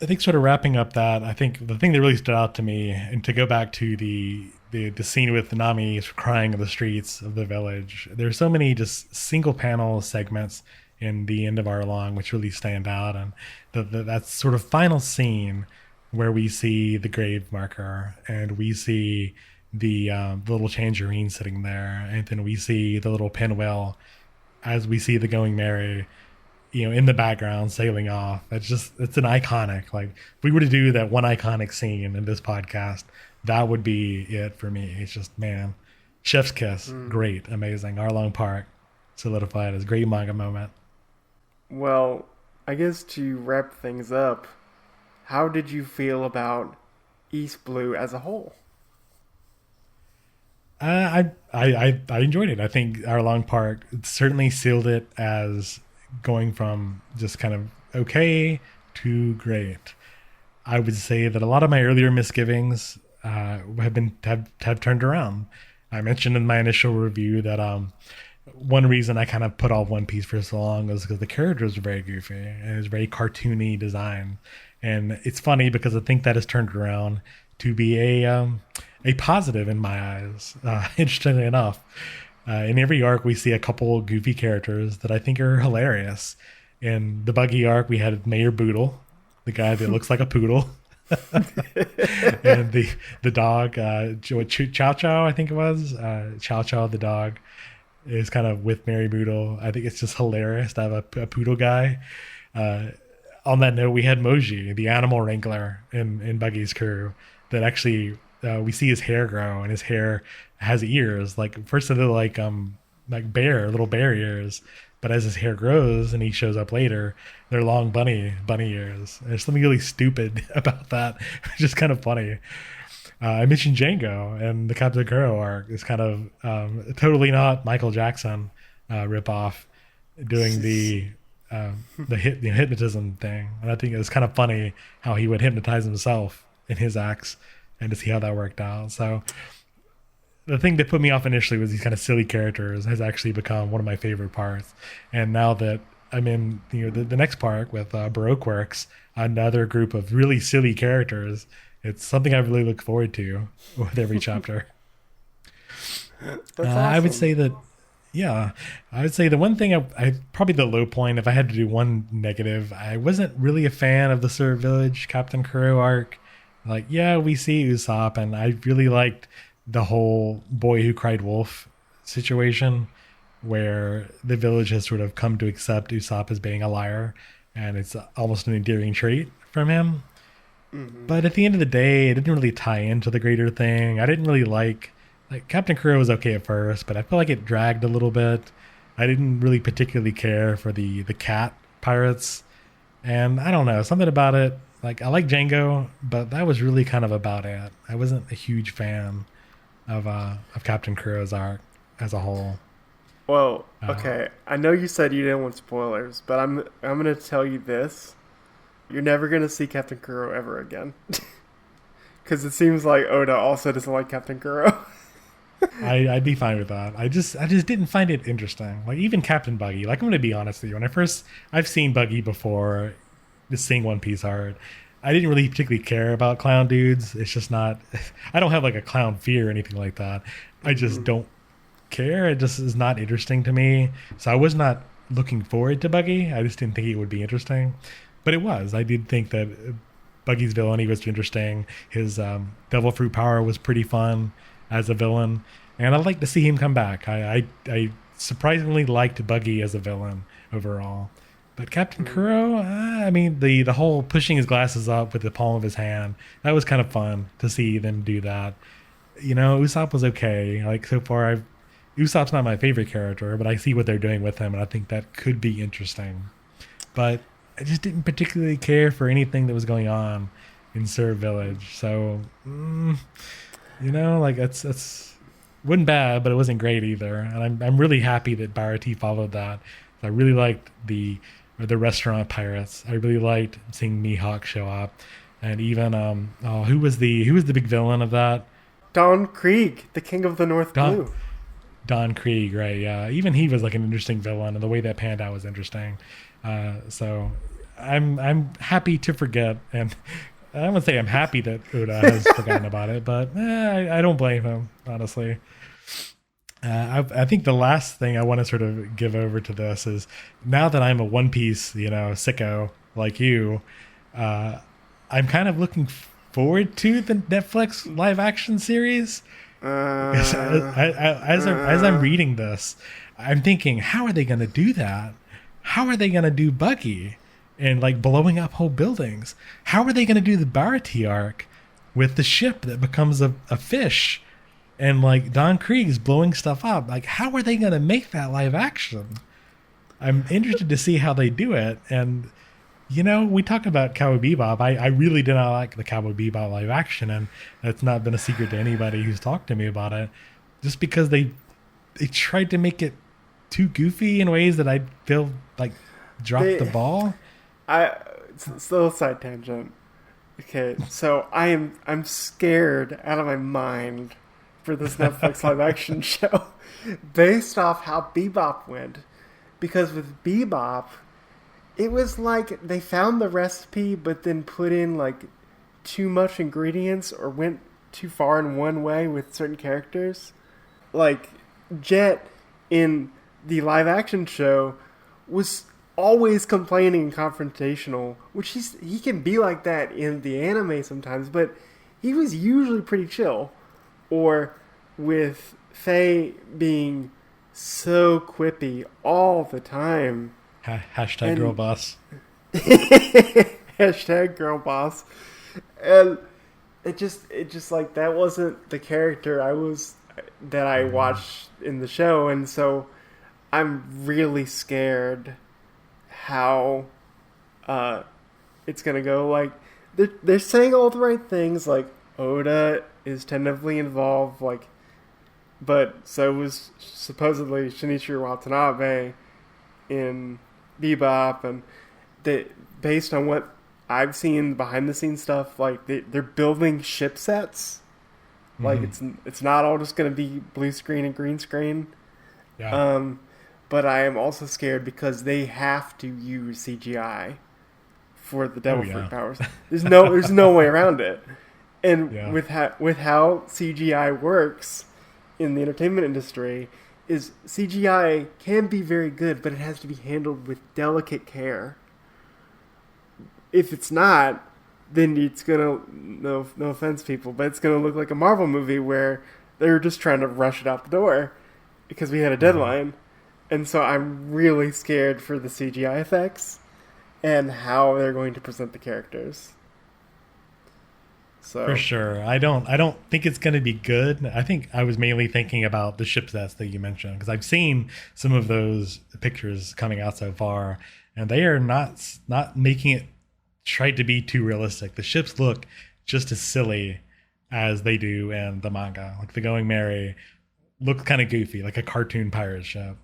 I think sort of wrapping up that, I think the thing that really stood out to me, and to go back to the scene with Nami crying in the streets of the village, there's so many just single panel segments in the end of Arlong which really stand out. And that sort of final scene where we see the grave marker and we see the little tangerine sitting there, and then we see the little pinwheel as we see the Going Merry, in the background sailing off. It's an iconic. Like if we were to do that one iconic scene in this podcast, that would be it for me. It's just, man, chef's kiss, Mm. great, amazing. Arlong Park solidified as great manga moment. Well, I guess to wrap things up, how did you feel about East Blue as a whole? I enjoyed it. I think Arlong Park certainly sealed it as going from just kind of okay to great. I would say that a lot of my earlier misgivings have turned around. I mentioned in my initial review that one reason I kind of put off One Piece for so long was because the characters were very goofy and it was very cartoony design. And it's funny because I think that has turned around to be a positive in my eyes. Interestingly enough, in every arc we see a couple goofy characters that I think are hilarious. In the Buggy arc, we had Mayor Boodle, the guy that looks like a poodle, and the dog, Chow Chow, I think it was, Chow Chow the dog is kind of with Mary Boodle. I think it's just hilarious to have a poodle guy. Uh, on that note, we had Moji, the animal wrangler in Buggy's crew, that actually we see his hair grow, and his hair has ears. Like first they're like little bear ears, but as his hair grows and he shows up later, they're long bunny ears. There's something really stupid about that, which is kind of funny. I mentioned Django, and the Captain Kuro arc is kind of totally not Michael Jackson ripoff doing the hypnotism thing, and I think it was kind of funny how he would hypnotize himself in his acts and to see how that worked out. So the thing that put me off initially was these kind of silly characters has actually become one of my favorite parts. And now that I'm in the next part with Baroque Works, another group of really silly characters, it's something I really look forward to with every chapter. That's I would awesome. say that, yeah, I would say the one thing I probably the low point, if I had to do one negative, I wasn't really a fan of the Sir Village Captain Kuro arc. Like, yeah, we see Usopp, and I really liked the whole boy who cried wolf situation where the village has sort of come to accept Usopp as being a liar, and it's almost an endearing trait from him. Hmm. But at the end of the day, it didn't really tie into the greater thing. I didn't really like Captain Kuro was okay at first, but I feel like it dragged a little bit. I didn't really particularly care for the cat pirates, and I don't know, something about it. Like I like Django, but that was really kind of about it. I wasn't a huge fan of Captain Kuro's arc as a whole. Well, Uh, okay. I know you said you didn't want spoilers, but I'm gonna tell you this: you're never gonna see Captain Kuro ever again, because it seems like Oda also doesn't like Captain Kuro. I'd be fine with that. I just didn't find it interesting. Like even Captain Buggy. Like I'm gonna be honest with you. When I've seen Buggy before, just seeing One Piece hard. I didn't really particularly care about clown dudes. It's just not. I don't have like a clown fear or anything like that. I just Hmm. don't care. It just is not interesting to me. So I was not looking forward to Buggy. I just didn't think it would be interesting, but it was. I did think that Buggy's villainy was interesting. His devil fruit power was pretty fun as a villain, and I'd like to see him come back. I surprisingly liked Buggy as a villain overall. But Captain Kuro, I mean, the whole pushing his glasses up with the palm of his hand, that was kind of fun to see them do that. Usopp was okay. Like so far, Usopp's not my favorite character, but I see what they're doing with him, and I think that could be interesting. But I just didn't particularly care for anything that was going on in Sir Village. So, like that's wasn't bad, but it wasn't great either. And I'm really happy that Barati followed that. I really liked the restaurant pirates. I really liked seeing Mihawk show up, and even who was the big villain of that? Don Krieg, the King of the North Don Blue. Don Krieg, right? Yeah, even he was like an interesting villain, and the way that panned out was interesting. So I'm happy to forget, and I would say I'm happy that Uda has forgotten about it, but I don't blame him honestly. I think the last thing I want to sort of give over to this is now that I'm a One Piece, sicko like you, uh, I'm kind of looking forward to the Netflix live action series. Because as I'm Uh, reading this, I'm thinking, how are they going to do that? How are they going to do Bucky and like blowing up whole buildings? How are they going to do the Barati arc with the ship that becomes a fish and like Don Krieg's blowing stuff up? Like, how are they going to make that live action? I'm interested to see how they do it. And we talk about Cowboy Bebop. I really did not like the Cowboy Bebop live action, and that's not been a secret to anybody who's talked to me about it. Just because they tried to make it too goofy in ways that I feel like dropped the they, ball. I, it's a little side tangent. Okay, so I'm scared out of my mind for this Netflix live action show, based off how Bebop went, because with Bebop, it was like they found the recipe, but then put in like too much ingredients or went too far in one way with certain characters. Like Jet in the live action show was always complaining and confrontational, which he can be like that in the anime sometimes, but he was usually pretty chill. Or with Faye being so quippy all the time. Hashtag girl And boss. hashtag girl boss. And it just like that wasn't the character I Mm. watched in the show, and so I'm really scared how uh it's gonna go. Like they're saying all the right things, like Oda is tentatively involved, like, but so was supposedly Shinichiro Watanabe in Bebop, and that based on what I've seen behind the scenes stuff. Like they're building ship sets. Like Hmm. it's not all just gonna be blue screen and green screen. Yeah. Um, but I am also scared because they have to use CGI for the Oh devil fruit yeah. powers. There's no way around it. And Yeah. with how CGI works in the entertainment industry, is CGI can be very good, but it has to be handled with delicate care. If it's not, then it's gonna, no offense people, but it's gonna look like a Marvel movie where they're just trying to rush it out the door because we had a Hmm. deadline. And so I'm really scared for the CGI effects and how they're going to present the characters. For So sure. I don't think it's going to be good. I think I was mainly thinking about the ship sets that you mentioned because I've seen some of those pictures coming out so far, and they are not making it try to be too realistic. The ships look just as silly as they do in the manga. Like the Going Merry looks kind of goofy, like a cartoon pirate ship.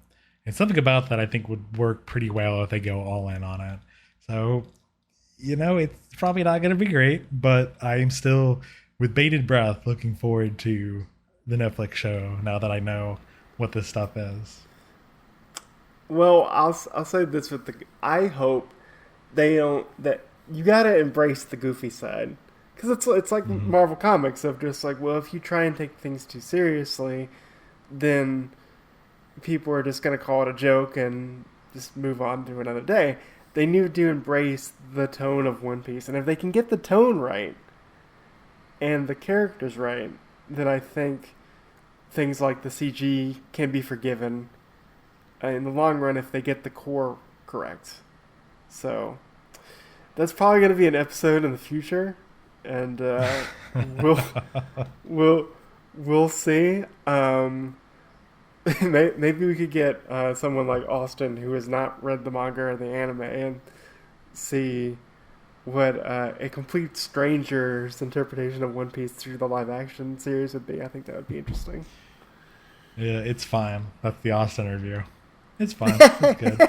And something about that I think would work pretty well if they go all in on it. So it's probably not going to be great, but I'm still, with bated breath, looking forward to the Netflix show now that I know what this stuff is. well, I'll say this with the I hope they don't that you gotta embrace the goofy side because it's like Hmm. Marvel Comics of just like, well, if you try and take things too seriously, then people are just gonna call it a joke and just move on to another day. They need to embrace the tone of One Piece, and if they can get the tone right and the characters right, then I think things like the CG can be forgiven in the long run if they get the core correct. So that's probably going to be an episode in the future, and we'll we'll we'll see. Maybe we could get someone like Austin who has not read the manga or the anime and see what a complete stranger's interpretation of One Piece through the live action series would be. I think that would be interesting. Yeah, it's fine. That's the Austin review. It's fine. It's good.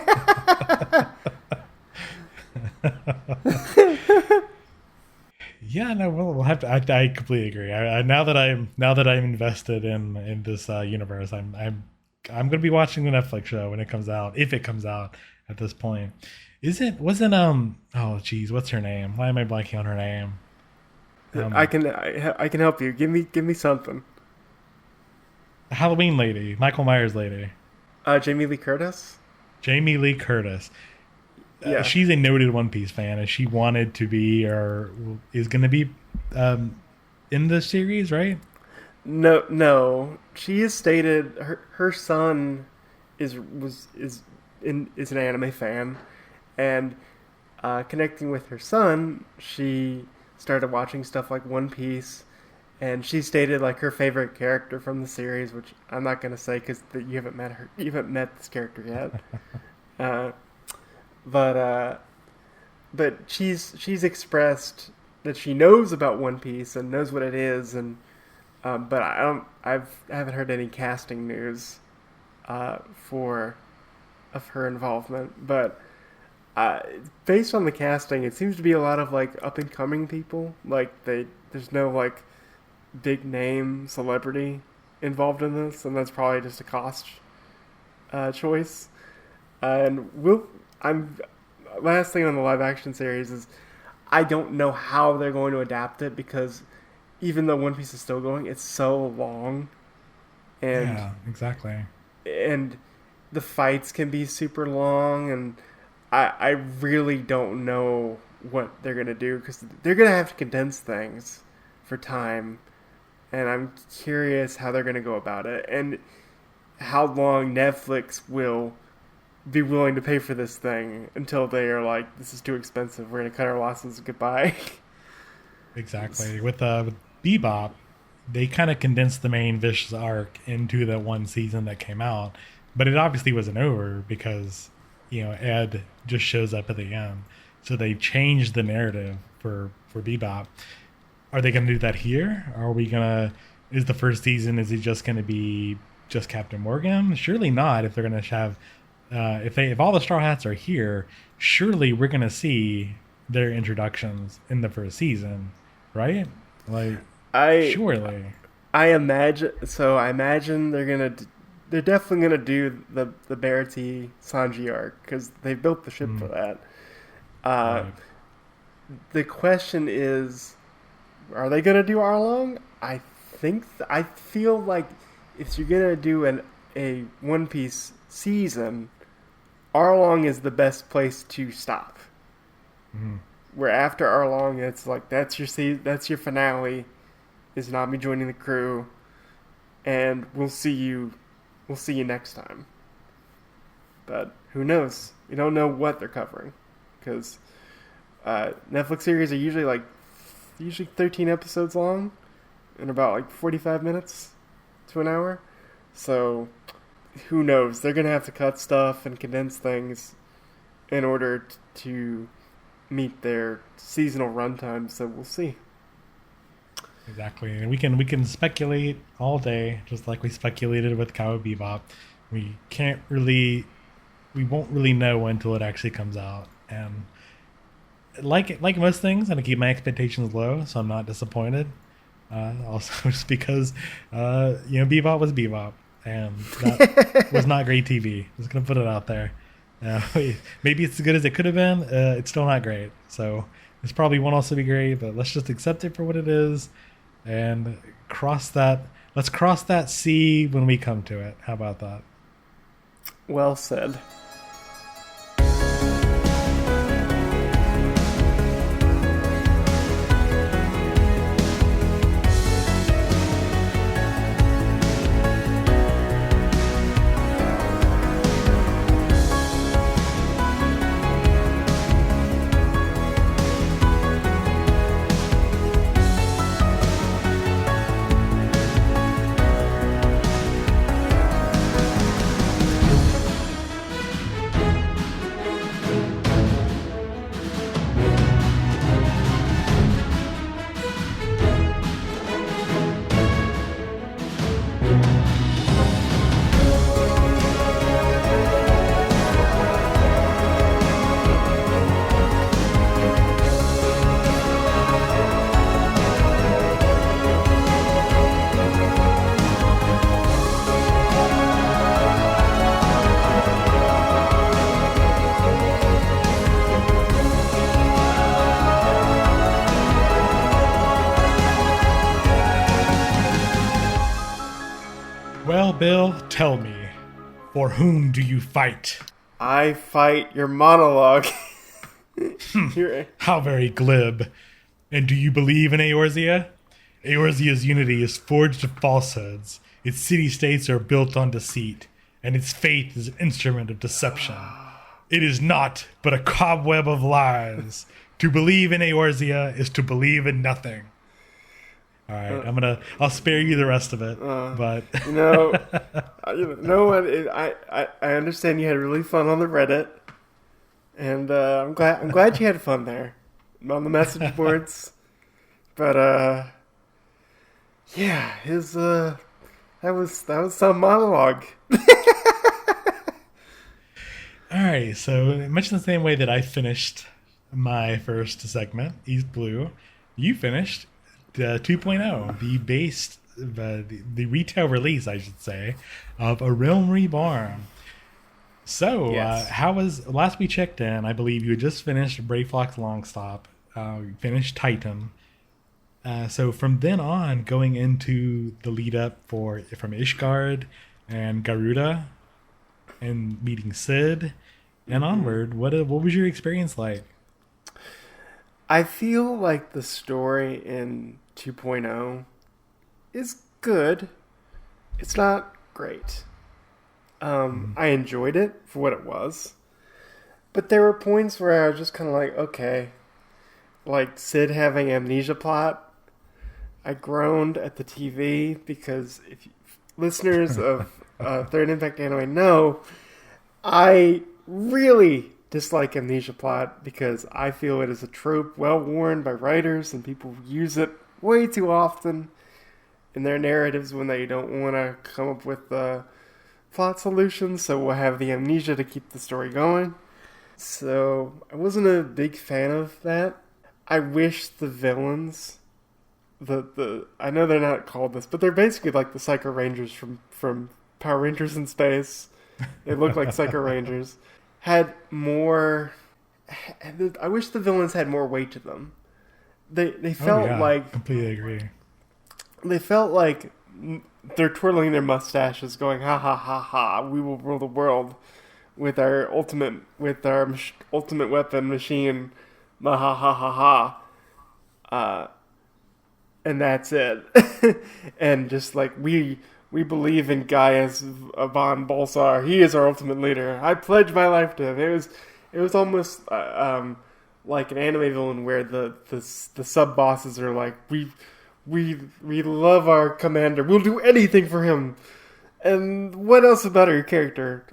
Yeah, no, we'll have to. I completely agree. Now that I'm invested in this universe, I'm going to be watching the Netflix show when it comes out, if it comes out at this point. Wasn't oh geez, what's her name? Why am I blanking on her name? I Um, can I can help you. Give me something. Halloween lady, Michael Myers lady, Jamie Lee Curtis. Jamie Lee Curtis. Yeah. She's a noted One Piece fan, and she wanted to be or is going to be um, in the series, right? No, no. She has stated her son is an anime fan, and connecting with her son, she started watching stuff like One Piece, and she stated like her favorite character from the series, which I'm not gonna say because you haven't met her, you haven't met this character yet. Uh, but she's expressed that she knows about One Piece and knows what it is, and but I haven't heard any casting news for of her involvement, but uh, based on the casting, it seems to be a lot of like up and coming people. Like there's no like big name celebrity involved in this, and that's probably just a cost choice. And I'm last thing on the live action series is I don't know how they're going to adapt it because even though One Piece is still going, it's so long, and Yeah, exactly. and the fights can be super long, and I really don't know what they're gonna do because they're gonna have to condense things for time, and I'm curious how they're gonna go about it and how long Netflix will be willing to pay for this thing until they are like, this is too expensive. We're gonna cut our losses. Goodbye. Exactly. With Bebop, they kind of condensed the main vicious arc into the one season that came out, but it obviously wasn't over because Ed just shows up at the end. So they changed the narrative for Bebop. Are they going to do that here? Are we gonna? Is the first season? Is it just going to be just Captain Morgan? Surely not. If they're going to have, if all the Straw Hats are here, surely we're going to see their introductions in the first season, right? Like, I surely. I imagine so. I imagine they're definitely gonna do the Barati Sanji arc because they built the ship for Mm, that. Uh, right. the question is, are they gonna do Arlong? I feel like if you're gonna do a One Piece season, Arlong is the best place to stop. Mm, Where after Arlong, it's like that's your finale. Is Nami joining the crew, and we'll see you next time. But who knows? We don't know what they're covering because Netflix series are usually 13 episodes long and about like 45 minutes to an hour. So who knows? They're gonna have to cut stuff and condense things in order to meet their seasonal runtime. So we'll see. exactly. And we can speculate all day, just like we speculated with Cowboy Bebop. We can't really, we won't really know until it actually comes out. And like most things, I'm gonna keep my expectations low, so I'm not disappointed. Also, just because Bebop was Bebop, and that was not great TV. Just gonna put it out there. Maybe it's as good as it could have been. It's still not great. So this probably won't also be great, but let's just accept it for what it is, and cross that. Let's cross that C when we come to it. How about that? Well said. Well, Bill, tell me, for whom do you fight? I fight your monologue. You're, How very glib. And do you believe in Eorzea? Eorzea's unity is forged of falsehoods. Its city-states are built on deceit, and its faith is an instrument of deception. It is not but a cobweb of lies. To believe in Eorzea is to believe in nothing. All right, I'll spare you the rest of it, but you know, I understand you had really fun on the Reddit, and I'm glad you had fun there on the message boards. But yeah, his that was some monologue. all right. So much in the same way that I finished my first segment, East Blue, you finished 2.0, the retail release, I should say, of A Realm Reborn. So, Yes. how was last we checked in? I believe you had just finished Brayflock's Long Stop, you finished Titan. So from then on, going into the lead up from Ishgard and Garuda and meeting Sid and onward, what was your experience like? I feel like the story in 2.0 is good. It's not great. I enjoyed it for what it was. But there were points where I was just kind of like, okay. Like Sid having amnesia plot. I groaned at the TV because if listeners of Third Impact Anime know, I really dislike amnesia plot because I feel it is a trope well worn by writers and people use it way too often in their narratives when they don't want to come up with plot solutions. So we'll have the amnesia to keep the story going. So I wasn't a big fan of that. I wish the villains, the I know they're not called this, but they're basically like the Psycho Rangers from Power Rangers in space. They look like Psycho Rangers. Had more. I wish the villains had more weight to them. They Oh felt yeah, like completely agree. they felt like they're twirling their mustaches, going ha ha ha ha. We will rule the world with our ultimate weapon machine. Ma ha ha ha ha. And that's it. And just like we believe in Gaius von Bolsar. He is our ultimate leader. I pledge my life to him. It was almost like an anime villain where the sub bosses are like we love our commander. We'll do anything for him. And what else about your character?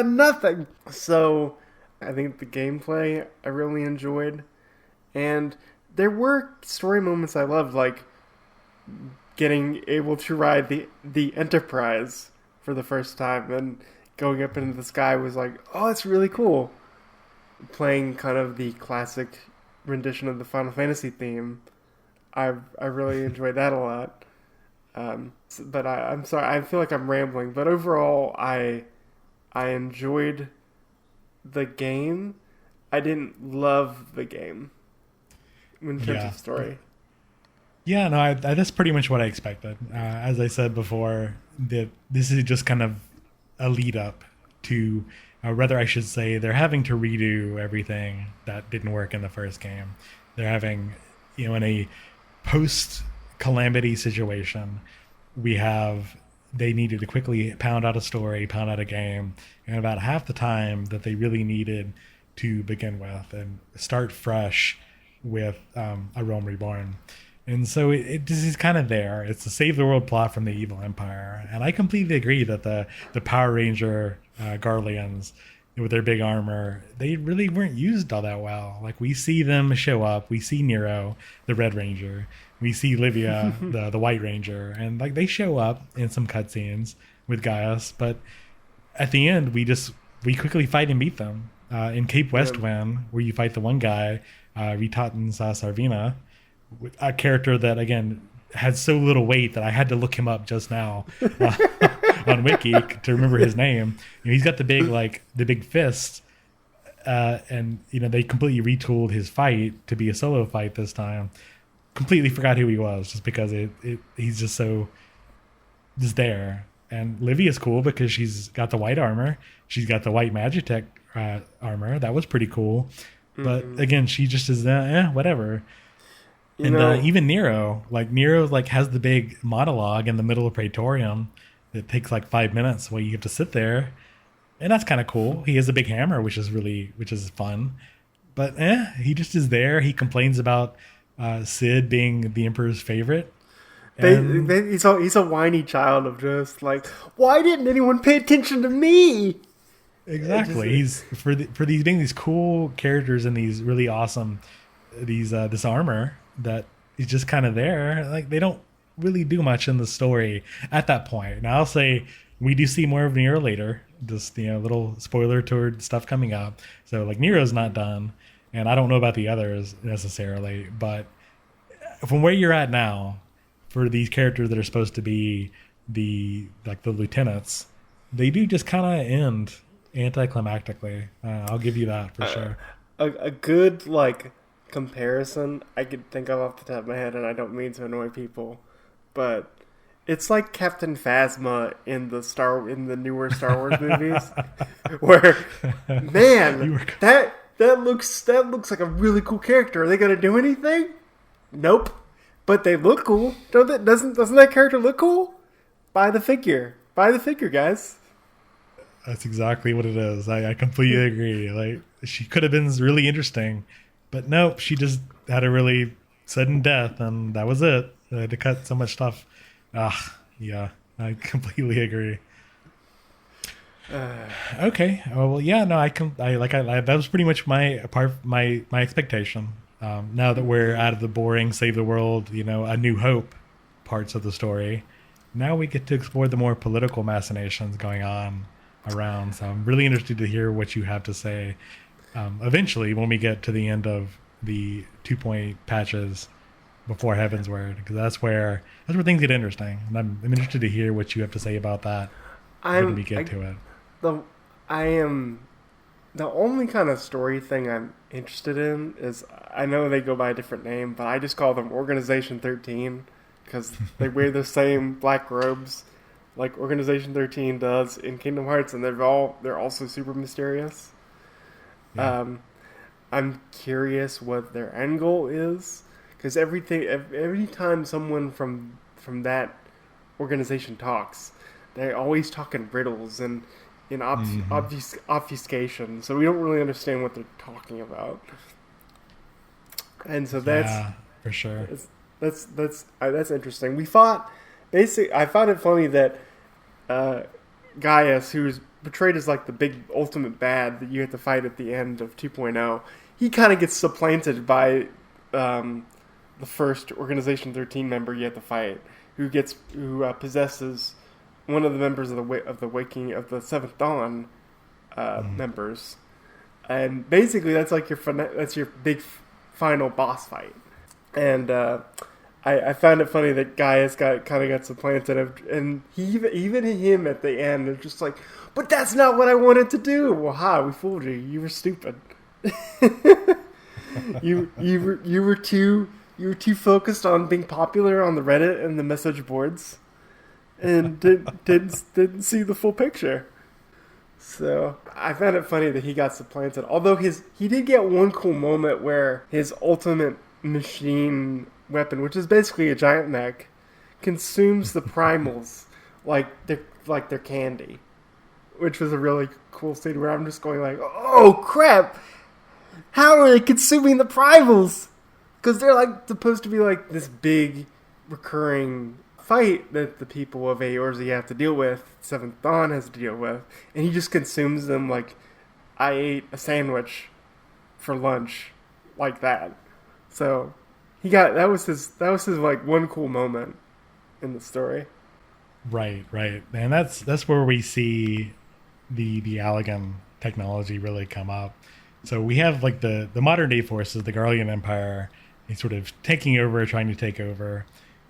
Nothing. So I think the gameplay I really enjoyed, and there were story moments I loved, like getting able to ride the Enterprise for the first time and going up into the sky was like, oh, it's really cool. Playing kind of the classic rendition of the Final Fantasy theme, I really enjoyed that a lot. But I'm sorry, I feel like I'm rambling. But overall, I enjoyed the game. I didn't love the game in terms Yeah, of story. yeah. No, that's pretty much what I expected. As I said before, that this is just kind of a lead up to, rather I should say, they're having to redo everything that didn't work in the first game. They're having, in a post calamity situation, we have they needed to quickly pound out a story, pound out a game, and about half the time that they really needed to begin with and start fresh with a Rome Reborn. And so it just is kind of there. It's a save the world plot from the evil empire, and I completely agree that the Power Ranger Garleans with their big armor, they really weren't used all that well. Like we see them show up, we see Nero, the Red Ranger, we see Livia, the White Ranger, and like they show up in some cutscenes with Gaius, but at the end we quickly fight and beat them. In Cape Yeah. Westwind, where you fight the one guy, Ritatans Sarvina, a character that again had so little weight that I had to look him up just now on Wiki to remember his name. He's got the big fist, and they completely retooled his fight to be a solo fight this time. Completely forgot who he was just because he's just so just there. And Livy is cool because she's got the white armor. She's got the white Magitech armor. That was pretty cool. But Mm-hmm. again, she just is whatever. You And know, even Nero has the big monologue in the middle of Praetorium that takes like 5 minutes where you have to sit there, and that's kind of cool. He has a big hammer, which is fun. But he just is there. He complains about Sid being the Emperor's favorite, and he's a whiny child of just like, why didn't anyone pay attention to me? It just, exactly he's for these being these cool characters and these really awesome this armor that is just kind of there. Like they don't really do much in the story at that point. Now I'll say we do see more of Nero later. Just little spoiler toward stuff coming up. So like Nero's not done, and I don't know about the others necessarily. But from where you're at now, for these characters that are supposed to be the lieutenants, they do just kind of end anticlimactically. I'll give you that for sure. a good like comparison I could think of off the top of my head, and I don't mean to annoy people, but it's like Captain Phasma in the newer Star Wars movies, where man, You were that looks like a really cool character. Are they gonna do anything? Nope. But they look cool. Don't they, doesn't that character look cool? Buy the figure. Buy the figure, guys. That's exactly what it is. I completely agree. Like she could have been really interesting, but nope, she just had a really sudden death, and that was it. They had to cut so much stuff. Ah, yeah, I completely agree. Okay, well, yeah, no, that was pretty much my expectation. Now that we're out of the boring save the world, a new hope parts of the story, now we get to explore the more political machinations going on around. So I'm really interested to hear what you have to say. eventually when we get to the end of the 2.0 patches before Heaven's Word, because that's where things get interesting, and I'm interested to hear what you have to say about that when I'm we get I to it. the I am the only kind of story thing I'm interested in is I know they go by a different name, but I just call them Organization 13 because they wear the same black robes like Organization 13 does in Kingdom Hearts, and they're also super mysterious. Yeah. Um, I'm curious what their end goal is because every time someone from that organization talks, they always talk in riddles and in Hmm. obfuscation, so we don't really understand what they're talking about. And so Yeah, for sure. that's that's interesting. We fought. Basically, I found it funny that uh, Gaius, who's portrayed as like the big ultimate bad that you have to fight at the end of 2.0, he kind of gets supplanted by um, the first Organization 13 member you have to fight, who possesses one of the members of the Waking of the Seventh Dawn Mm. members, and basically that's your big final boss fight. And I found it funny that Gaius got supplanted, and even him at the end is just like, but that's not what I wanted to do. Well, ha, we fooled you. You were stupid. You were too focused on being popular on the Reddit and the message boards, and didn't see the full picture. So I found it funny that he got supplanted. Although he did get one cool moment where his ultimate machine weapon, which is basically a giant mech, consumes the primals like they're candy, which was a really cool scene where I'm just going like, oh crap, how are they consuming the primals? Because they're like supposed to be like this big recurring fight that the people of Eorzea have to deal with, Seventh Dawn has to deal with, and he just consumes them like I ate a sandwich for lunch, like that. So he got that was his like one cool moment in the story. Right, right, and that's where we see the Allegan technology really come up. So we have like the modern day forces, the Garlean Empire, is sort of taking over, trying to take over.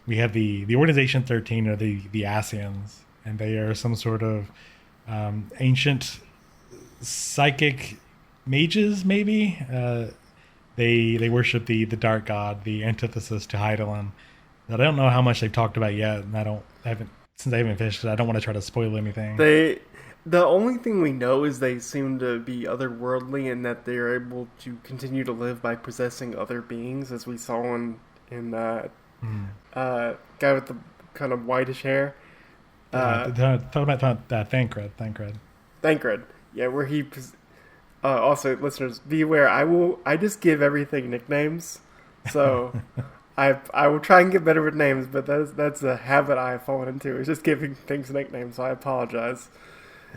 We have the Organization 13, or the Asians, and they are some sort of ancient psychic mages, maybe. They worship the dark god, the antithesis to Hydaelyn. That I don't know how much they've talked about yet, and I haven't since I haven't finished it. I don't want to try to spoil anything. They the only thing we know is they seem to be otherworldly and that they're able to continue to live by possessing other beings, as we saw in Mm. guy with the kind of whitish hair. Yeah, Uh, talk about Thancred. Thancred. Yeah, where he. Also, listeners, be aware. I just give everything nicknames, so I will try and get better with names. But that's a habit I have fallen into. Is just giving things nicknames. So I apologize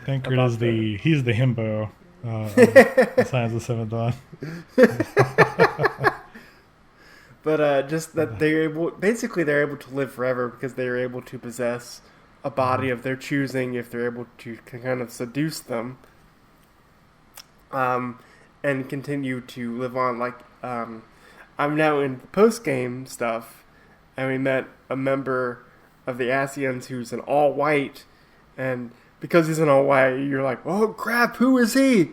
Thancred is about that. he's the himbo of the Signs of Seventh Dawn. But just that they're able to live forever because they are able to possess a Mhm. body of their choosing if they're able to kind of seduce them, um, and continue to live on. Like I'm now in post game stuff, and we met a member of the Asians who's an all white, and because he's an all white, you're like, oh crap, who is he?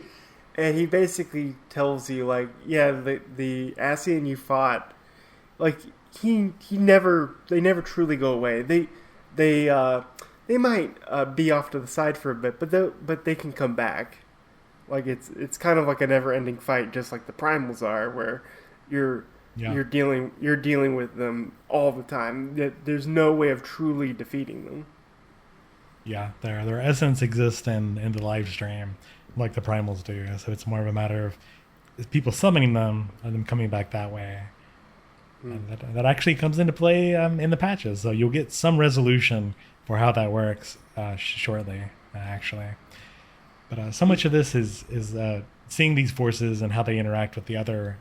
And he basically tells you like, yeah, the Asian you fought, like he never they never truly go away. They they might be off to the side for a bit, but they can come back. Like it's kind of like a never ending fight, just like the primals are, where you're Yeah, you're dealing with them all the time. There's no way of truly defeating them. yeah. Their essence exists in the live stream, like the primals do. So it's more of a matter of people summoning them and them coming back that way. Hmm. And that actually comes into play in the patches. So you'll get some resolution for how that works shortly, actually. But so much of this is seeing these forces and how they interact with the other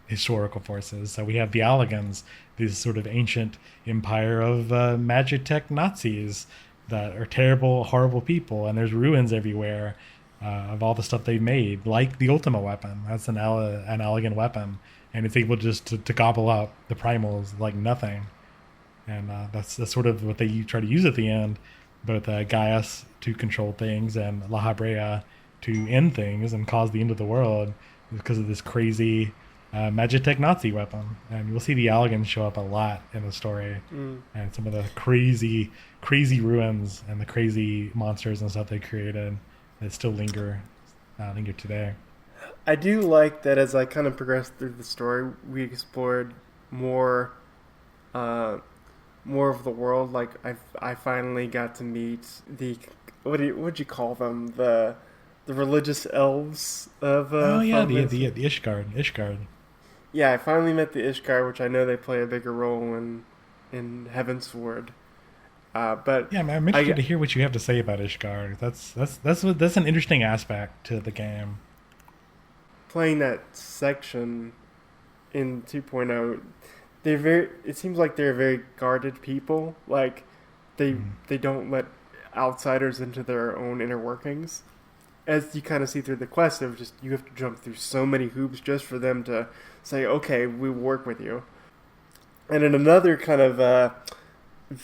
historical forces. So we have the Allegans, these sort of ancient empire of Magitech Nazis that are terrible, horrible people, and there's ruins everywhere. of all the stuff they made, like the Ultima weapon. That's an elegant weapon, and it's able just to gobble up the primals like nothing. And that's sort of what they try to use at the end, both Gaius to control things and La Habrea to end things and cause the end of the world because of this crazy Magitech Nazi weapon. And you'll see the Allagans show up a lot in the story, Mm. and some of the crazy ruins and the crazy monsters and stuff they created that still linger today. I do like that as I kind of progressed through the story, we explored more, uh, more of the world. Like I finally got to meet the what'd you call them, the religious elves of Oh yeah, Final Fantasy. the Ishgard. Yeah, I finally met the Ishkar, which I know they play a bigger role in Heavensward. But Yeah, I'm interested I to hear what you have to say about Ishgard. That's an interesting aspect to the game. playing that section in 2.0, they're very. It seems like they're very guarded people. Like they Mm. they don't let outsiders into their own inner workings. As you kind of see through the quest, of just you have to jump through so many hoops just for them to say, "Okay, we will work with you." And in another kind of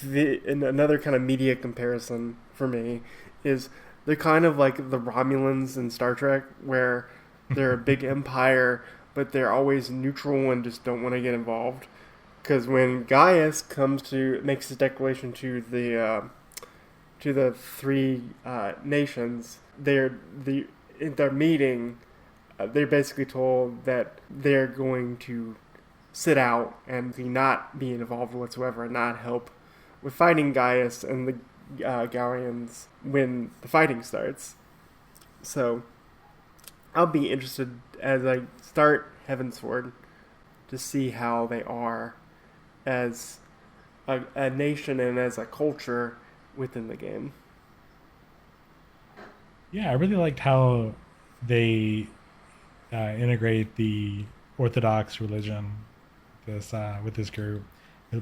in another kind of media comparison for me is they're kind of like the Romulans in Star Trek, where they're a big empire, but they're always neutral and just don't want to get involved. Because when Gaius comes to makes his declaration to the three nations, in their meeting, they're basically told that they're going to sit out and not be involved whatsoever and not help with fighting Gaius and the Gallians when the fighting starts. So I'll be interested as I start Heavensward to see how they are as a nation and as a culture within the game. Yeah, I really liked how they integrate the Orthodox religion with this group.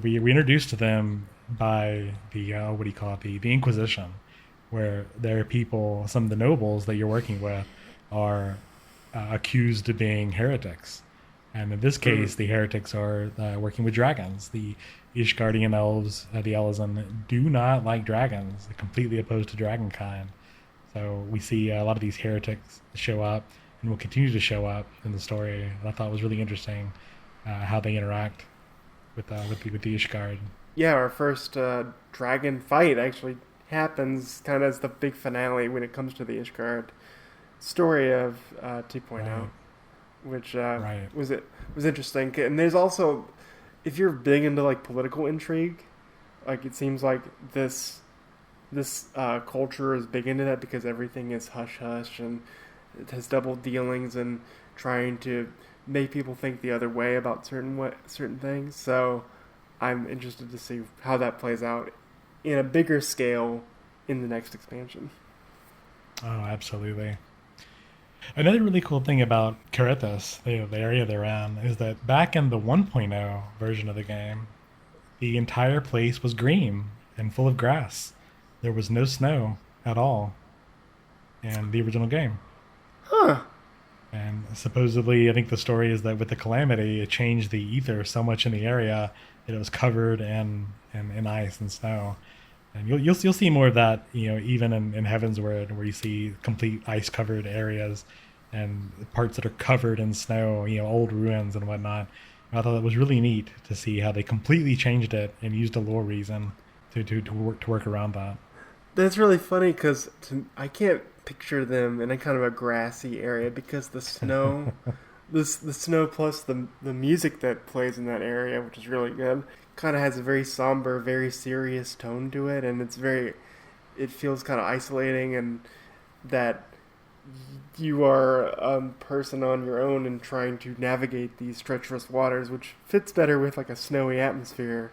We introduced to them by the what do you call it, the Inquisition, where there are people, some of the nobles that you're working with, are accused of being heretics, and in this Mm. case, the heretics are working with dragons. The Ishgardian elves, the Elezen, do not like dragons. They're completely opposed to dragonkind. So we see a lot of these heretics show up and will continue to show up in the story. And I thought it was really interesting how they interact with the Ishgard. Yeah, our first dragon fight actually happens kind of as the big finale when it comes to the Ishgard story of 2.0, Right, which right. was interesting. And there's also, if you're big into like political intrigue, like it seems like this culture is big into that because everything is hush hush and it has double dealings and trying to make people think the other way about certain things. So I'm interested to see how that plays out in a bigger scale in the next expansion. Oh, absolutely. Another really cool thing about Caritas, the area they're in, is that back in the 1.0 version of the game, the entire place was green and full of grass. There was no snow at all in the original game. Huh. And supposedly, I think the story is that with the calamity, it changed the ether so much in the area that it was covered in ice and snow. And you'll see more of that, even in Heavensward, where you see complete ice covered areas and parts that are covered in snow, old ruins and whatnot. And I thought it was really neat to see how they completely changed it and used a lore reason to work around that. That's really funny because I can't picture them in a kind of a grassy area because the snow, the snow plus the music that plays in that area, which is really good, kind of has a very somber, very serious tone to it, and it feels kind of isolating, and that you are a person on your own and trying to navigate these treacherous waters, which fits better with like a snowy atmosphere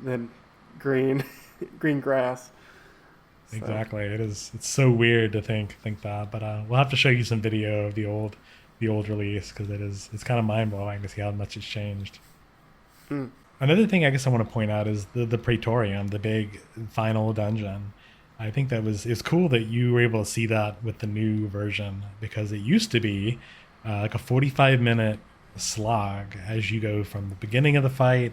than green green grass. So Exactly. It's so weird to think that, but we'll have to show you some video of the old release because it's kind of mind blowing to see how much it's changed. mm, Another thing I guess I want to point out is the Praetorium, the big final dungeon. I think it's cool that you were able to see that with the new version because it used to be like a 45-minute slog as you go from the beginning of the fight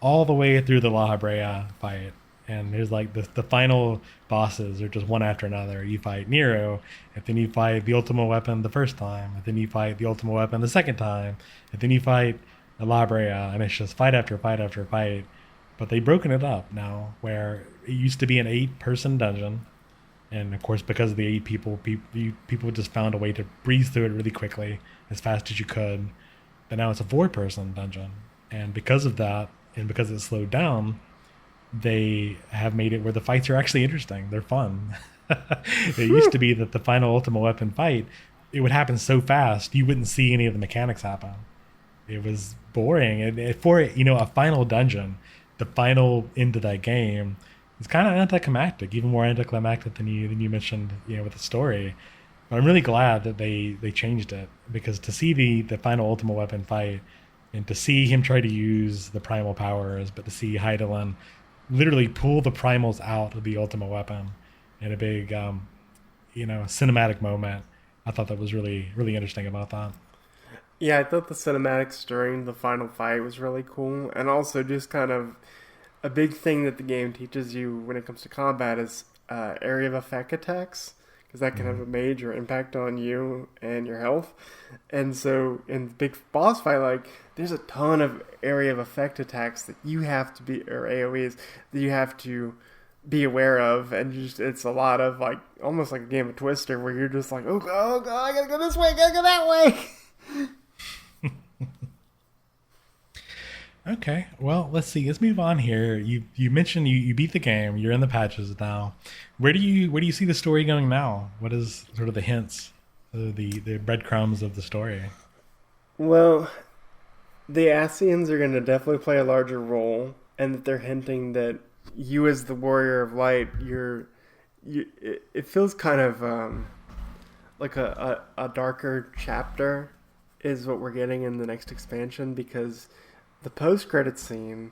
all the way through the La Habrea fight. And there's like the final bosses are just one after another. You fight Nero, and then you fight the Ultima Weapon the first time, and then you fight the Ultima Weapon the second time, and then you fight the La Brea, and it's just fight after fight after fight. But they've broken it up now, where it used to be an 8-person dungeon, and of course, because of the 8 people, people just found a way to breeze through it really quickly, as fast as you could. But now it's a 4-person dungeon, and because of that, and because it's slowed down, they have made it where the fights are actually interesting. They're fun. It used to be that the final Ultima Weapon fight, it would happen so fast you wouldn't see any of the mechanics happen. It was boring, and for a final dungeon, the final end of that game is kind of anticlimactic, even more anticlimactic than you mentioned, with the story. But I'm really glad that they changed it because to see the final Ultima Weapon fight and to see him try to use the primal powers, but to see Heidelin literally pull the primals out of the Ultima Weapon in a big cinematic moment. I thought that was really really interesting about that. Yeah, I thought the cinematics during the final fight was really cool, and also just kind of a big thing that the game teaches you when it comes to combat is area of effect attacks, because that can have a Mm. major impact on you and your health. And so in the big boss fight, like there's a ton of area of effect attacks that you have to be, or AOE's that you have to be aware of, and just it's a lot of like almost like a game of Twister where you're just like, oh god, I gotta go this way, I gotta go that way. Okay, well, let's see. Let's move on here. You mentioned you beat the game. You're in the patches now. Where do you see the story going now? What is sort of the hints, the breadcrumbs of the story? Well, the Ascians are going to definitely play a larger role, and that they're hinting that you, as the warrior of light, it feels kind of like a darker chapter is what we're getting in the next expansion because the post credit scene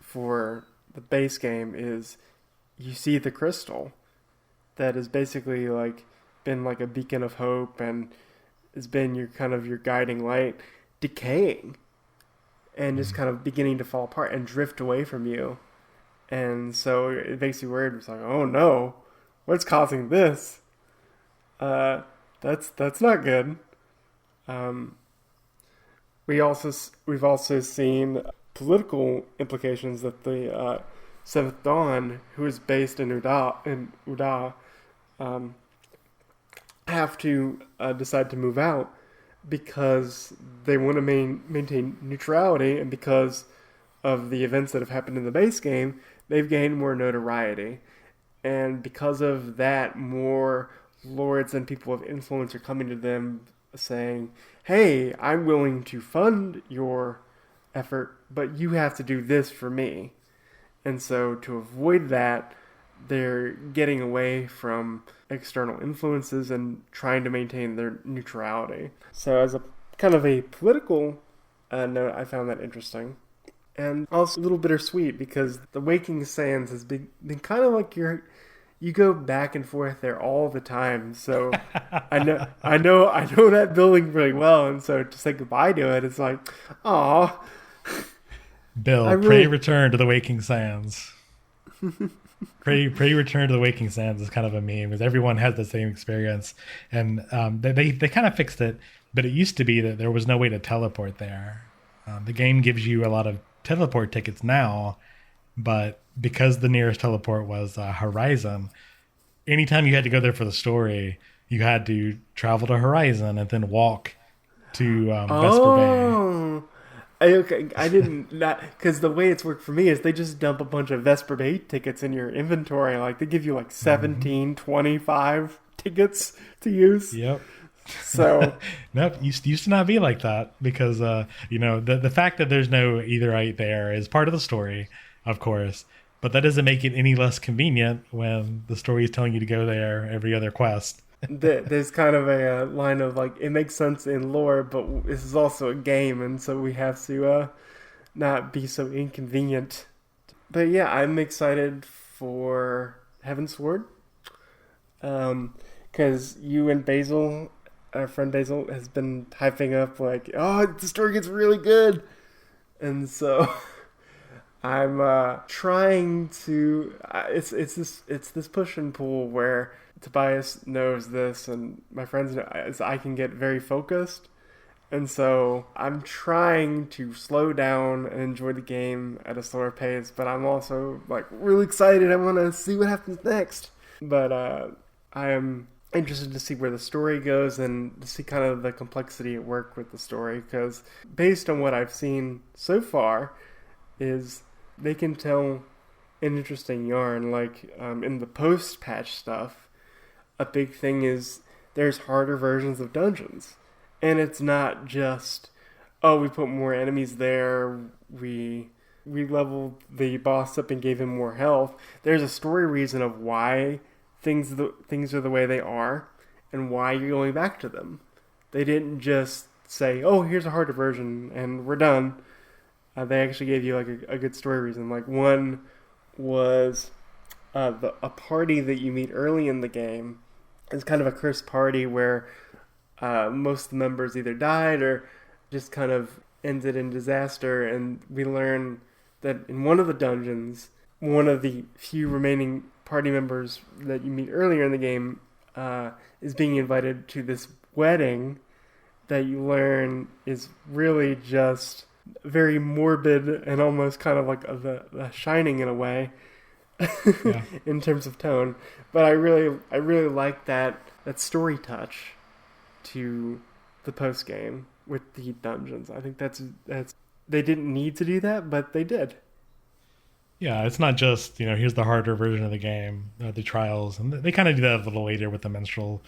for the base game is you see the crystal that has basically like been like a beacon of hope and has been your kind of your guiding light decaying and just Mm. kind of beginning to fall apart and drift away from you. And so it makes you worried. It's like, oh no, what's causing this? Uh, that's not good. Um, we've also seen political implications that the Seventh Dawn, who is based in Uda, um, have to decide to move out because they want to maintain neutrality, and because of the events that have happened in the base game, they've gained more notoriety. And because of that, more lords and people of influence are coming to them saying, hey, I'm willing to fund your effort, but you have to do this for me. And so to avoid that, they're getting away from external influences and trying to maintain their neutrality. So as a kind of a political note, I found that interesting. And also a little bittersweet because the Waking Sands has been kind of like you go back and forth there all the time. So I know that building really well, and so to say goodbye to it, it's like, oh, I Bill, pray really return to the Waking Sands. Pray return to the Waking Sands is kind of a meme because everyone has the same experience, and they kind of fixed it. But it used to be that there was no way to teleport there. The game gives you a lot of teleport tickets now, but because the nearest teleport was Horizon, anytime you had to go there for the story, you had to travel to Horizon and then walk to Vesper Bay. oh. Okay, I didn't not because the way it's worked for me is they just dump a bunch of Vesper Bay tickets in your inventory. Like they give you like Hmm. 17, 25 tickets to use. Yep. So Nope, used to not be like that because the fact that there's no either right there is part of the story, of course, but that doesn't make it any less convenient when the story is telling you to go there every other quest. there's kind of a line of like it makes sense in lore, but this is also a game, and so we have to not be so inconvenient. But yeah, I'm excited for Heaven's Sword. Because you and Basil, our friend Basil, has been hyping up like, oh, the story gets really good, and so I'm trying to. It's this push and pull where Tobias knows this, and my friends know is I can get very focused, and so I'm trying to slow down and enjoy the game at a slower pace. But I'm also like really excited. I want to see what happens next. But I am interested to see where the story goes and to see kind of the complexity at work with the story because based on what I've seen so far is they can tell an interesting yarn. Like in the post patch stuff, a big thing is there's harder versions of dungeons, and it's not just oh we put more enemies there, we leveled the boss up and gave him more health. There's a story reason of why things are the way they are, and why you're going back to them. They didn't just say, "Oh, here's a harder version and we're done." They actually gave you like a good story reason. Like one was a party that you meet early in the game. It's kind of a cursed party where most of the members either died or just kind of ended in disaster. And we learn that in one of the dungeons, one of the few remaining party members that you meet earlier in the game is being invited to this wedding that you learn is really just very morbid and almost kind of like the Shining in a way Yeah. in terms of tone. But I really like that story touch to the post game with the dungeons. I think that's they didn't need to do that, but they did. Yeah, it's not just, here's the harder version of the game, the trials, and they kind of do that a little later with the minstrel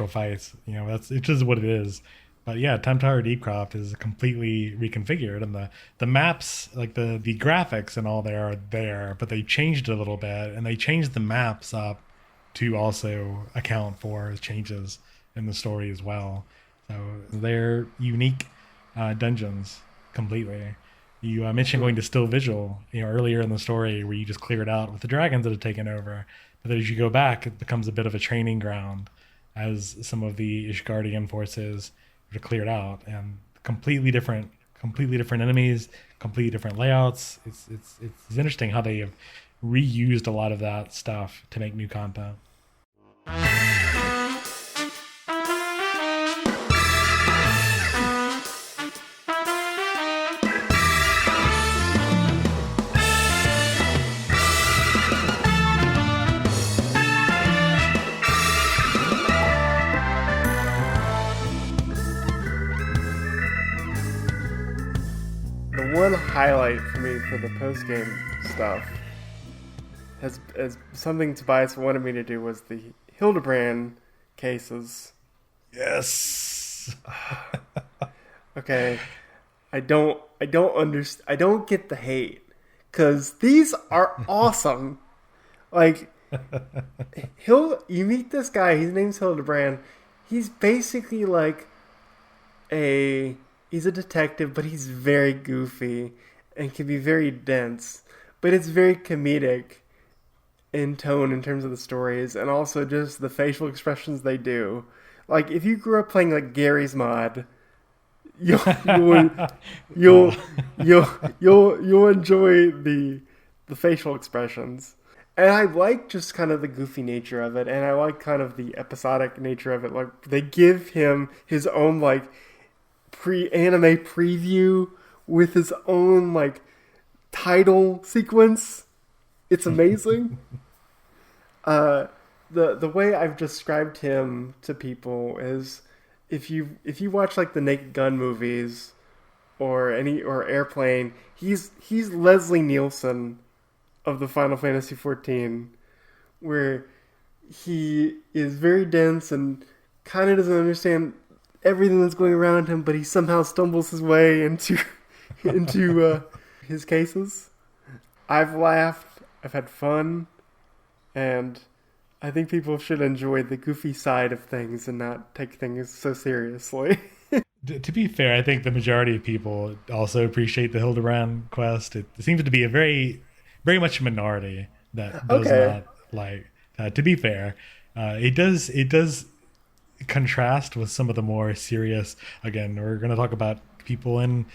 fights. It's just what it is. But yeah, Time Tower Deepcroft is completely reconfigured, and the maps, like the graphics and all there are there, but they changed it a little bit, and they changed the maps up to also account for changes in the story as well. So they're unique dungeons completely. You mentioned going to Still Vigil, earlier in the story where you just clear it out with the dragons that have taken over. But then as you go back, it becomes a bit of a training ground as some of the Ishgardian forces are cleared out and completely different enemies, completely different layouts. It's interesting how they have reused a lot of that stuff to make new content. The one highlight for me for the post game stuff has something Tobias wanted me to do was the Hildebrand cases. Yes. Okay, I don't get the hate because these are awesome. Like you meet this guy. His name's Hildebrand. He's basically like a he's a detective, but he's very goofy and can be very dense. But it's very comedic in tone in terms of the stories and also just the facial expressions they do. Like if you grew up playing like Gary's Mod, you'll you'll you'll Oh. you'll enjoy the facial expressions. And I like just kind of the goofy nature of it, and I like kind of the episodic nature of it. Like they give him his own like pre-anime preview with his own like title sequence. It's amazing. The way I've described him to people is if you watch like the Naked Gun movies or Airplane, he's Leslie Nielsen of the Final Fantasy XIV, where he is very dense and kind of doesn't understand everything that's going around him, but he somehow stumbles his way into his cases. I've laughed, I've had fun, and I think people should enjoy the goofy side of things and not take things so seriously. To be fair, I think the majority of people also appreciate the Hildebrand quest. It seems to be a very, very much a minority that does Okay. not like. To be fair, It does contrast with some of the more serious. Again, we're going to talk about people in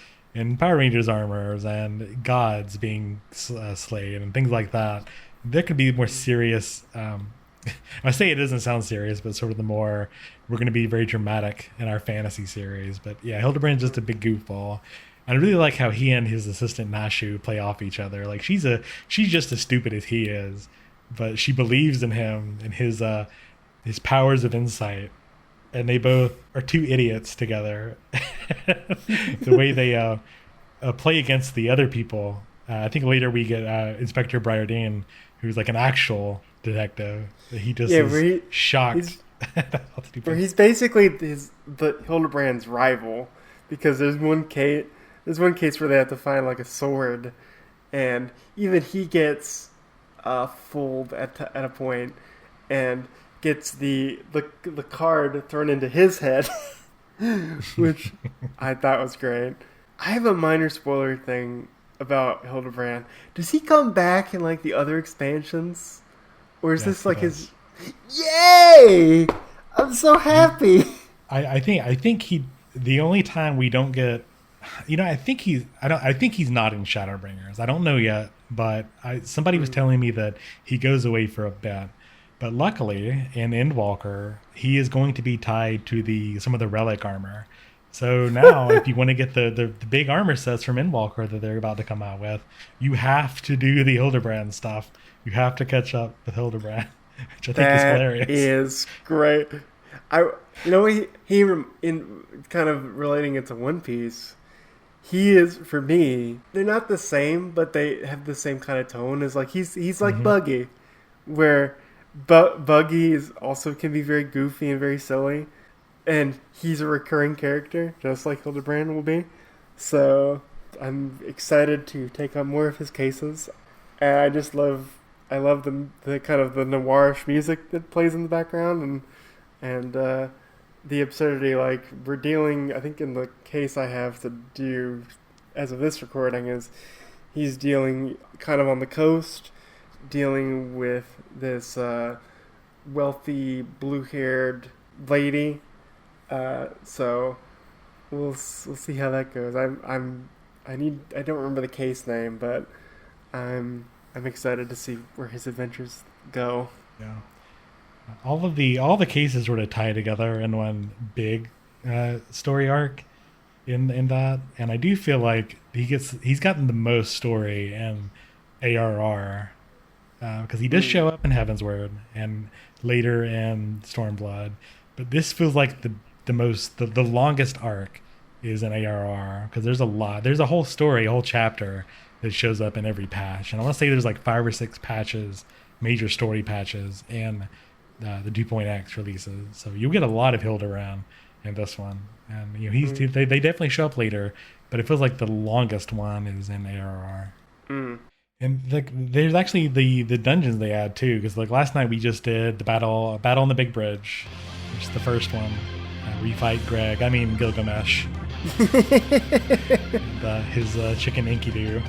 Power Rangers armors and gods being slayed and things like that. There could be more serious. I say it doesn't sound serious, but sort of the more we're going to be very dramatic in our fantasy series. But yeah, Hildebrand's just a big goofball. And I really like how he and his assistant Nashu play off each other. Like she's just as stupid as he is, but she believes in him and his powers of insight, and they both are two idiots together. The way they play against the other people. I think later we get Inspector Briardine, who's like an actual detective. He just is shocked. He's basically the Hildebrand's rival, because there's one case where they have to find like a sword, and even he gets fooled at a point and gets the card thrown into his head, which I thought was great. I have a minor spoiler thing about Hildebrand. Does he come back in like the other expansions, or is this like his? Yay! I'm so happy. I think he. The only time we don't get, I think he's. I think he's not in Shadowbringers. I don't know yet, but somebody was telling me that he goes away for a bit. But luckily, in Endwalker, he is going to be tied to some of the relic armor. So now, if you want to get the big armor sets from Endwalker that they're about to come out with, you have to do the Hildebrand stuff. You have to catch up with Hildebrand, which I think is hilarious. That is great. He in kind of relating it to One Piece, he is, for me, they're not the same, but they have the same kind of tone. Is like he's like Buggy, where Buggy is also can be very goofy and very silly, and he's a recurring character, just like Hildebrand will be. So I'm excited to take on more of his cases. And I love the kind of the noirish music that plays in the background, and the absurdity. Like, we're dealing, I think in the case I have to do as of this recording, is he's dealing kind of on the coast, dealing with this wealthy blue-haired lady. So we'll see how that goes. I don't remember the case name, but I'm excited to see where his adventures go. Yeah. All the cases sort of tie together in one big story arc in that, and I do feel like he's gotten the most story in ARR, because he does show up in Heavensward and later in Stormblood, but this feels like the longest arc is in ARR, because there's a whole story, a whole chapter that shows up in every patch, and I want to say there's like 5 or 6 patches, major story patches, in the 2.x releases. So you'll get a lot of Hildebrand in this one, and they definitely show up later, but it feels like the longest one is in ARR. And there's actually the dungeons they add too, because like last night we just did the battle on the big bridge, which is the first one, where you fight Gilgamesh and his chicken Enkidu.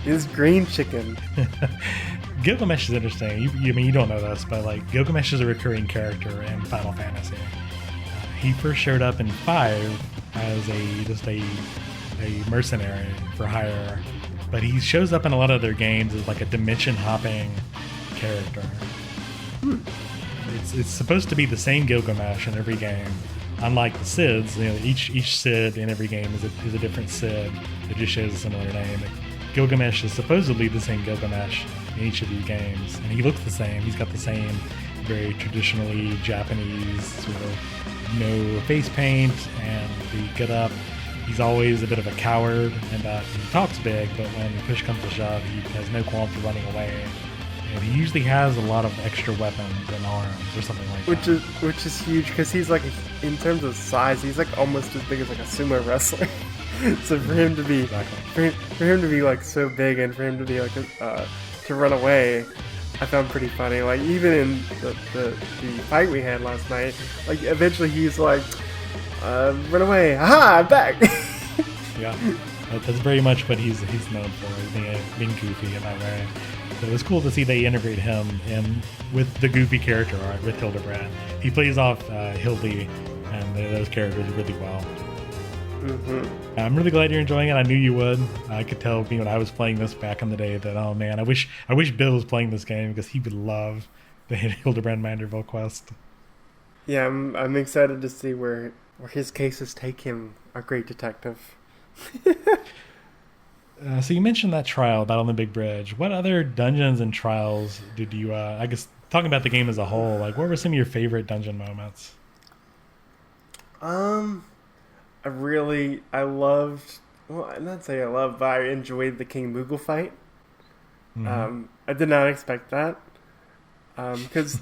His green chicken. Gilgamesh is interesting. You don't know this, but like Gilgamesh is a recurring character in Final Fantasy. He first showed up in 5 as a mercenary for hire, but he shows up in a lot of their games as like a dimension hopping character. It's supposed to be the same Gilgamesh in every game. Unlike the Sids, each Sid in every game is a different Sid. It just shares a similar name. Gilgamesh is supposedly the same Gilgamesh in each of these games, and he looks the same. He's got the same very traditionally Japanese sort of no face paint and the get up. He's always a bit of a coward, and he talks big, but when push comes to shove, he has no qualms for running away. And he usually has a lot of extra weapons and arms or something like that. Which is huge, because he's like, in terms of size, he's like almost as big as like a sumo wrestler. So for him to be for him to be like so big, and for him to be like to run away, I found pretty funny. Like, even in the fight we had last night, like eventually he's like, run away, aha, I'm back. Yeah, that's very much what he's known for, being goofy in that way. So it was cool to see they integrate him in with the goofy character art with Hildebrand. He plays off Hildy and those characters really well. I'm really glad you're enjoying it. I knew you would. I could tell when I was playing this back in the day that, oh man, I wish Bill was playing this game because he would love the Hildebrand Manderville quest. Yeah, I'm excited to see where his cases take him. A great detective. So you mentioned that trial, Battle on the Big Bridge. What other dungeons and trials did you, I guess, talking about the game as a whole, like what were some of your favorite dungeon moments? I loved, well, I'm not saying I loved, but I enjoyed the King Moogle fight. I did not expect that. Because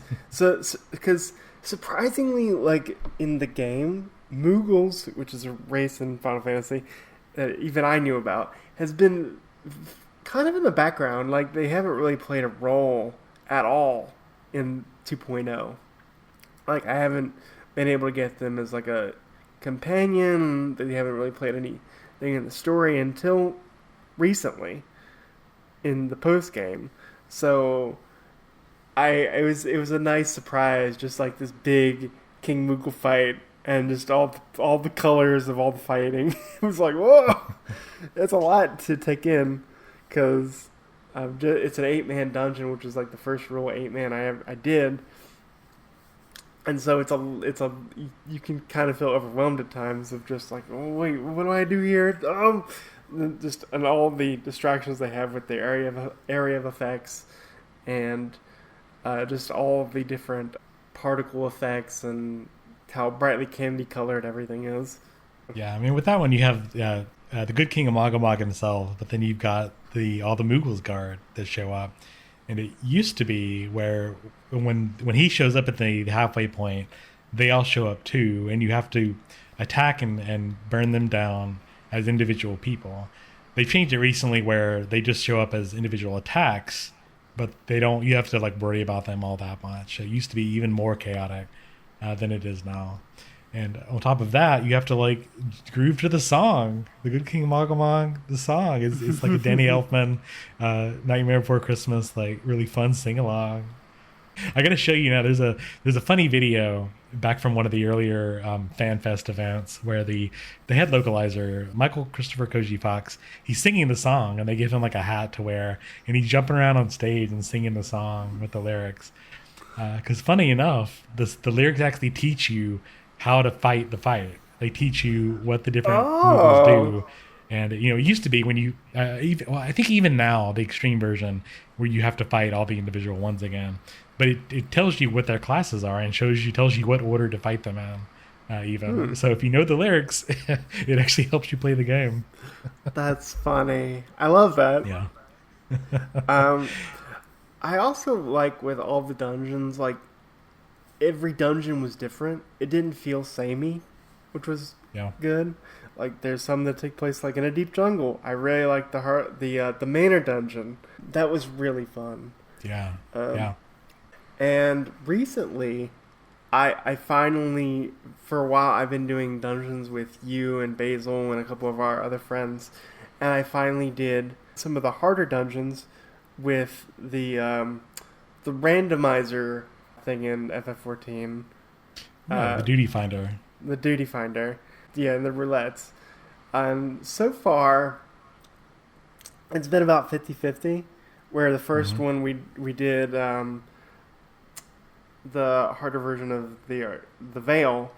surprisingly, like in the game, Moogles, which is a race in Final Fantasy that even I knew about, has been kind of in the background. Like they haven't really played a role at all in 2.0. Like I haven't been able to get them as like a companion. They haven't really played anything in the story until recently in the post game. So it was a nice surprise, just like this big King Moogle fight and just all the colors of all the fighting. It was like, whoa, that's a lot to take in because it's an 8-man dungeon, which is like the first real 8-man I did. And so you can kind of feel overwhelmed at times of just like, oh wait, what do I do here? Just and all the distractions they have with the area of effects, and just all the different particle effects and how brightly candy colored everything is. Yeah, I mean, with that one, you have the good King of Mogomog himself, but then you've got all the Moogles guard that show up. And it used to be where when he shows up at the halfway point, they all show up too, and you have to attack and burn them down as individual people. They changed it recently where they just show up as individual attacks, but they don't. You have to like worry about them all that much. It used to be even more chaotic than it is now. And on top of that, you have to like groove to the song. The Good King of Mogomog, the song it's like a Danny Elfman Nightmare Before Christmas, like really fun sing along. I gotta show you now. There's a funny video back from one of the earlier FanFest events where the head localizer Michael Christopher Koji Fox, he's singing the song and they give him like a hat to wear and he's jumping around on stage and singing the song with the lyrics. Because funny enough, the lyrics actually teach you how to fight the fight. They teach you what the different moves do. And, it used to be when you, I think even now, the extreme version, where you have to fight all the individual ones again. But it tells you what their classes are and tells you what order to fight them in, even. So if you know the lyrics, it actually helps you play the game. That's funny. I love that. Yeah. I also like with all the dungeons, like, every dungeon was different. It didn't feel samey, which was good. Like there's some that take place like in a deep jungle. I really like the manor dungeon. That was really fun. Yeah. And recently, I finally, for a while, I've been doing dungeons with you and Basil and a couple of our other friends, and I finally did some of the harder dungeons with the randomizer thing in FF14. The Duty Finder. The Duty Finder. Yeah, and the roulettes. And so far, it's been about 50-50, where the first one we did the harder version of the Veil,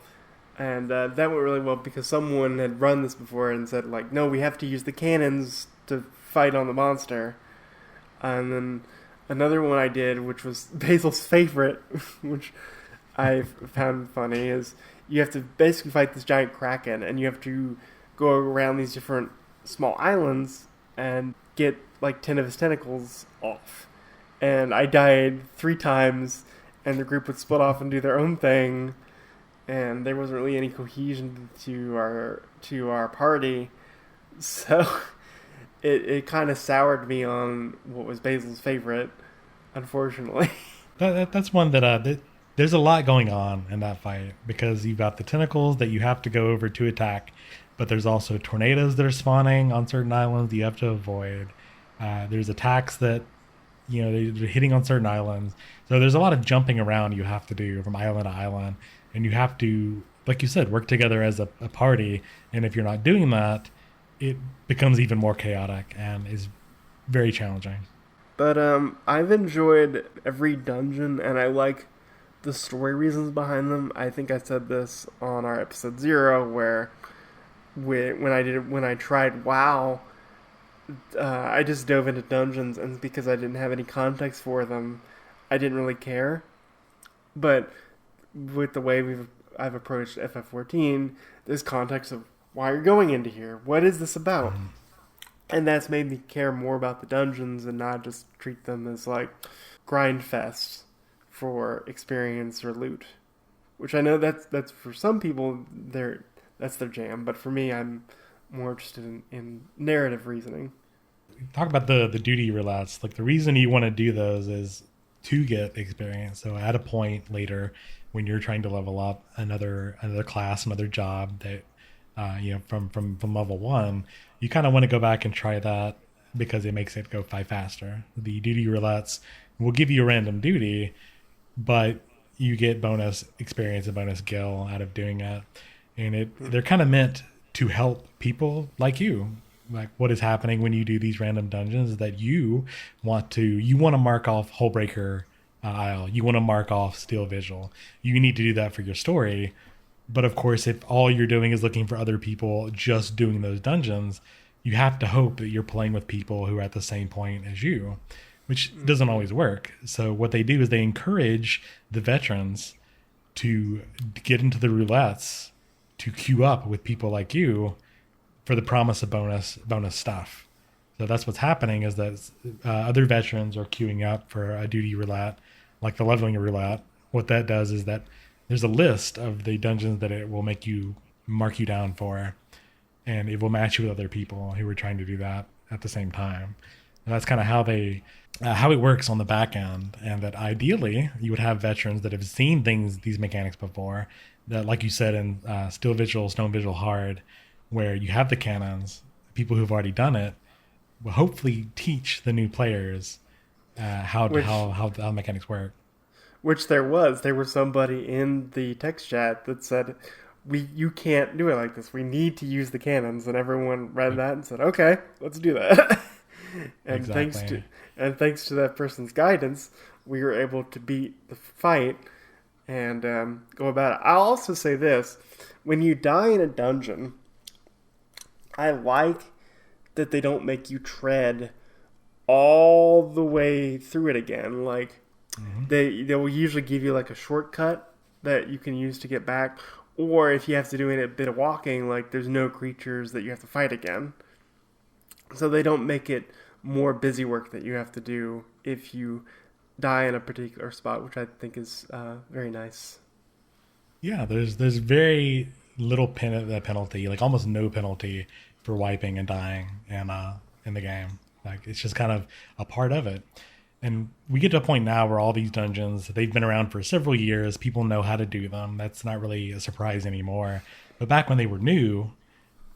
and that went really well because someone had run this before and said, like, no, we have to use the cannons to fight on the monster. And then another one I did, which was Basil's favorite, which I found funny, is you have to basically fight this giant kraken, and you have to go around these different small islands and get like 10 of his tentacles off. And I died 3 times, and the group would split off and do their own thing, and there wasn't really any cohesion to our party, so it kind of soured me on what was Basil's favorite, unfortunately. That's one that there's a lot going on in that fight because you've got the tentacles that you have to go over to attack, but there's also tornadoes that are spawning on certain islands that you have to avoid. There's attacks that they're hitting on certain islands. So there's a lot of jumping around you have to do from island to island, and you have to, like you said, work together as a party. And if you're not doing that, it becomes even more chaotic and is very challenging. But I've enjoyed every dungeon, and I like the story reasons behind them. I think I said this on our episode 0, where when I tried WoW, I just dove into dungeons, and because I didn't have any context for them, I didn't really care. But with the way I've approached FF14, there's context of why you're going into here. What is this about? Mm. And that's made me care more about the dungeons and not just treat them as like grind fests for experience or loot. Which I know that's for some people that's their jam, but for me I'm more interested in narrative reasoning. Talk about the duty roulettes. Like the reason you want to do those is to get experience. So at a point later, when you're trying to level up another class, another job that from level one, you kind of want to go back and try that because it makes it go by faster. The duty roulettes will give you a random duty, but you get bonus experience and bonus gil out of doing it, and they're kind of meant to help people like you. Like what is happening when you do these random dungeons is that you want to mark off Hullbreaker Isle, you want to mark off Steel Vigil. You need to do that for your story. But of course, if all you're doing is looking for other people just doing those dungeons, you have to hope that you're playing with people who are at the same point as you, which doesn't always work. So what they do is they encourage the veterans to get into the roulettes to queue up with people like you for the promise of bonus stuff. So that's what's happening is that other veterans are queuing up for a duty roulette, like the leveling roulette. What that does is that there's a list of the dungeons that it will mark you down for, and it will match you with other people who are trying to do that at the same time. And that's kind of how it works on the back end, and that ideally you would have veterans that have seen these mechanics before. That, like you said in Steel Vigil, Stone Vigil Hard, where you have the cannons, people who've already done it will hopefully teach the new players how mechanics work. Which there was somebody in the text chat that said, you can't do it like this. We need to use the cannons," and everyone read that and said, "Okay, let's do that." and Exactly. thanks to that person's guidance, we were able to beat the fight and go about it. I'll also say this: when you die in a dungeon, I like that they don't make you tread all the way through it again. Like Mm-hmm. they will usually give you like a shortcut that you can use to get back, or if you have to do a bit of walking, like there's no creatures that you have to fight again. So they don't make it more busy work that you have to do if you die in a particular spot, which I think is very nice. Yeah, there's very little penalty, like almost no penalty for wiping and dying in the game. Like it's just kind of a part of it. And we get to a point now where all these dungeons, they've been around for several years. People know how to do them. That's not really a surprise anymore. But back when they were new,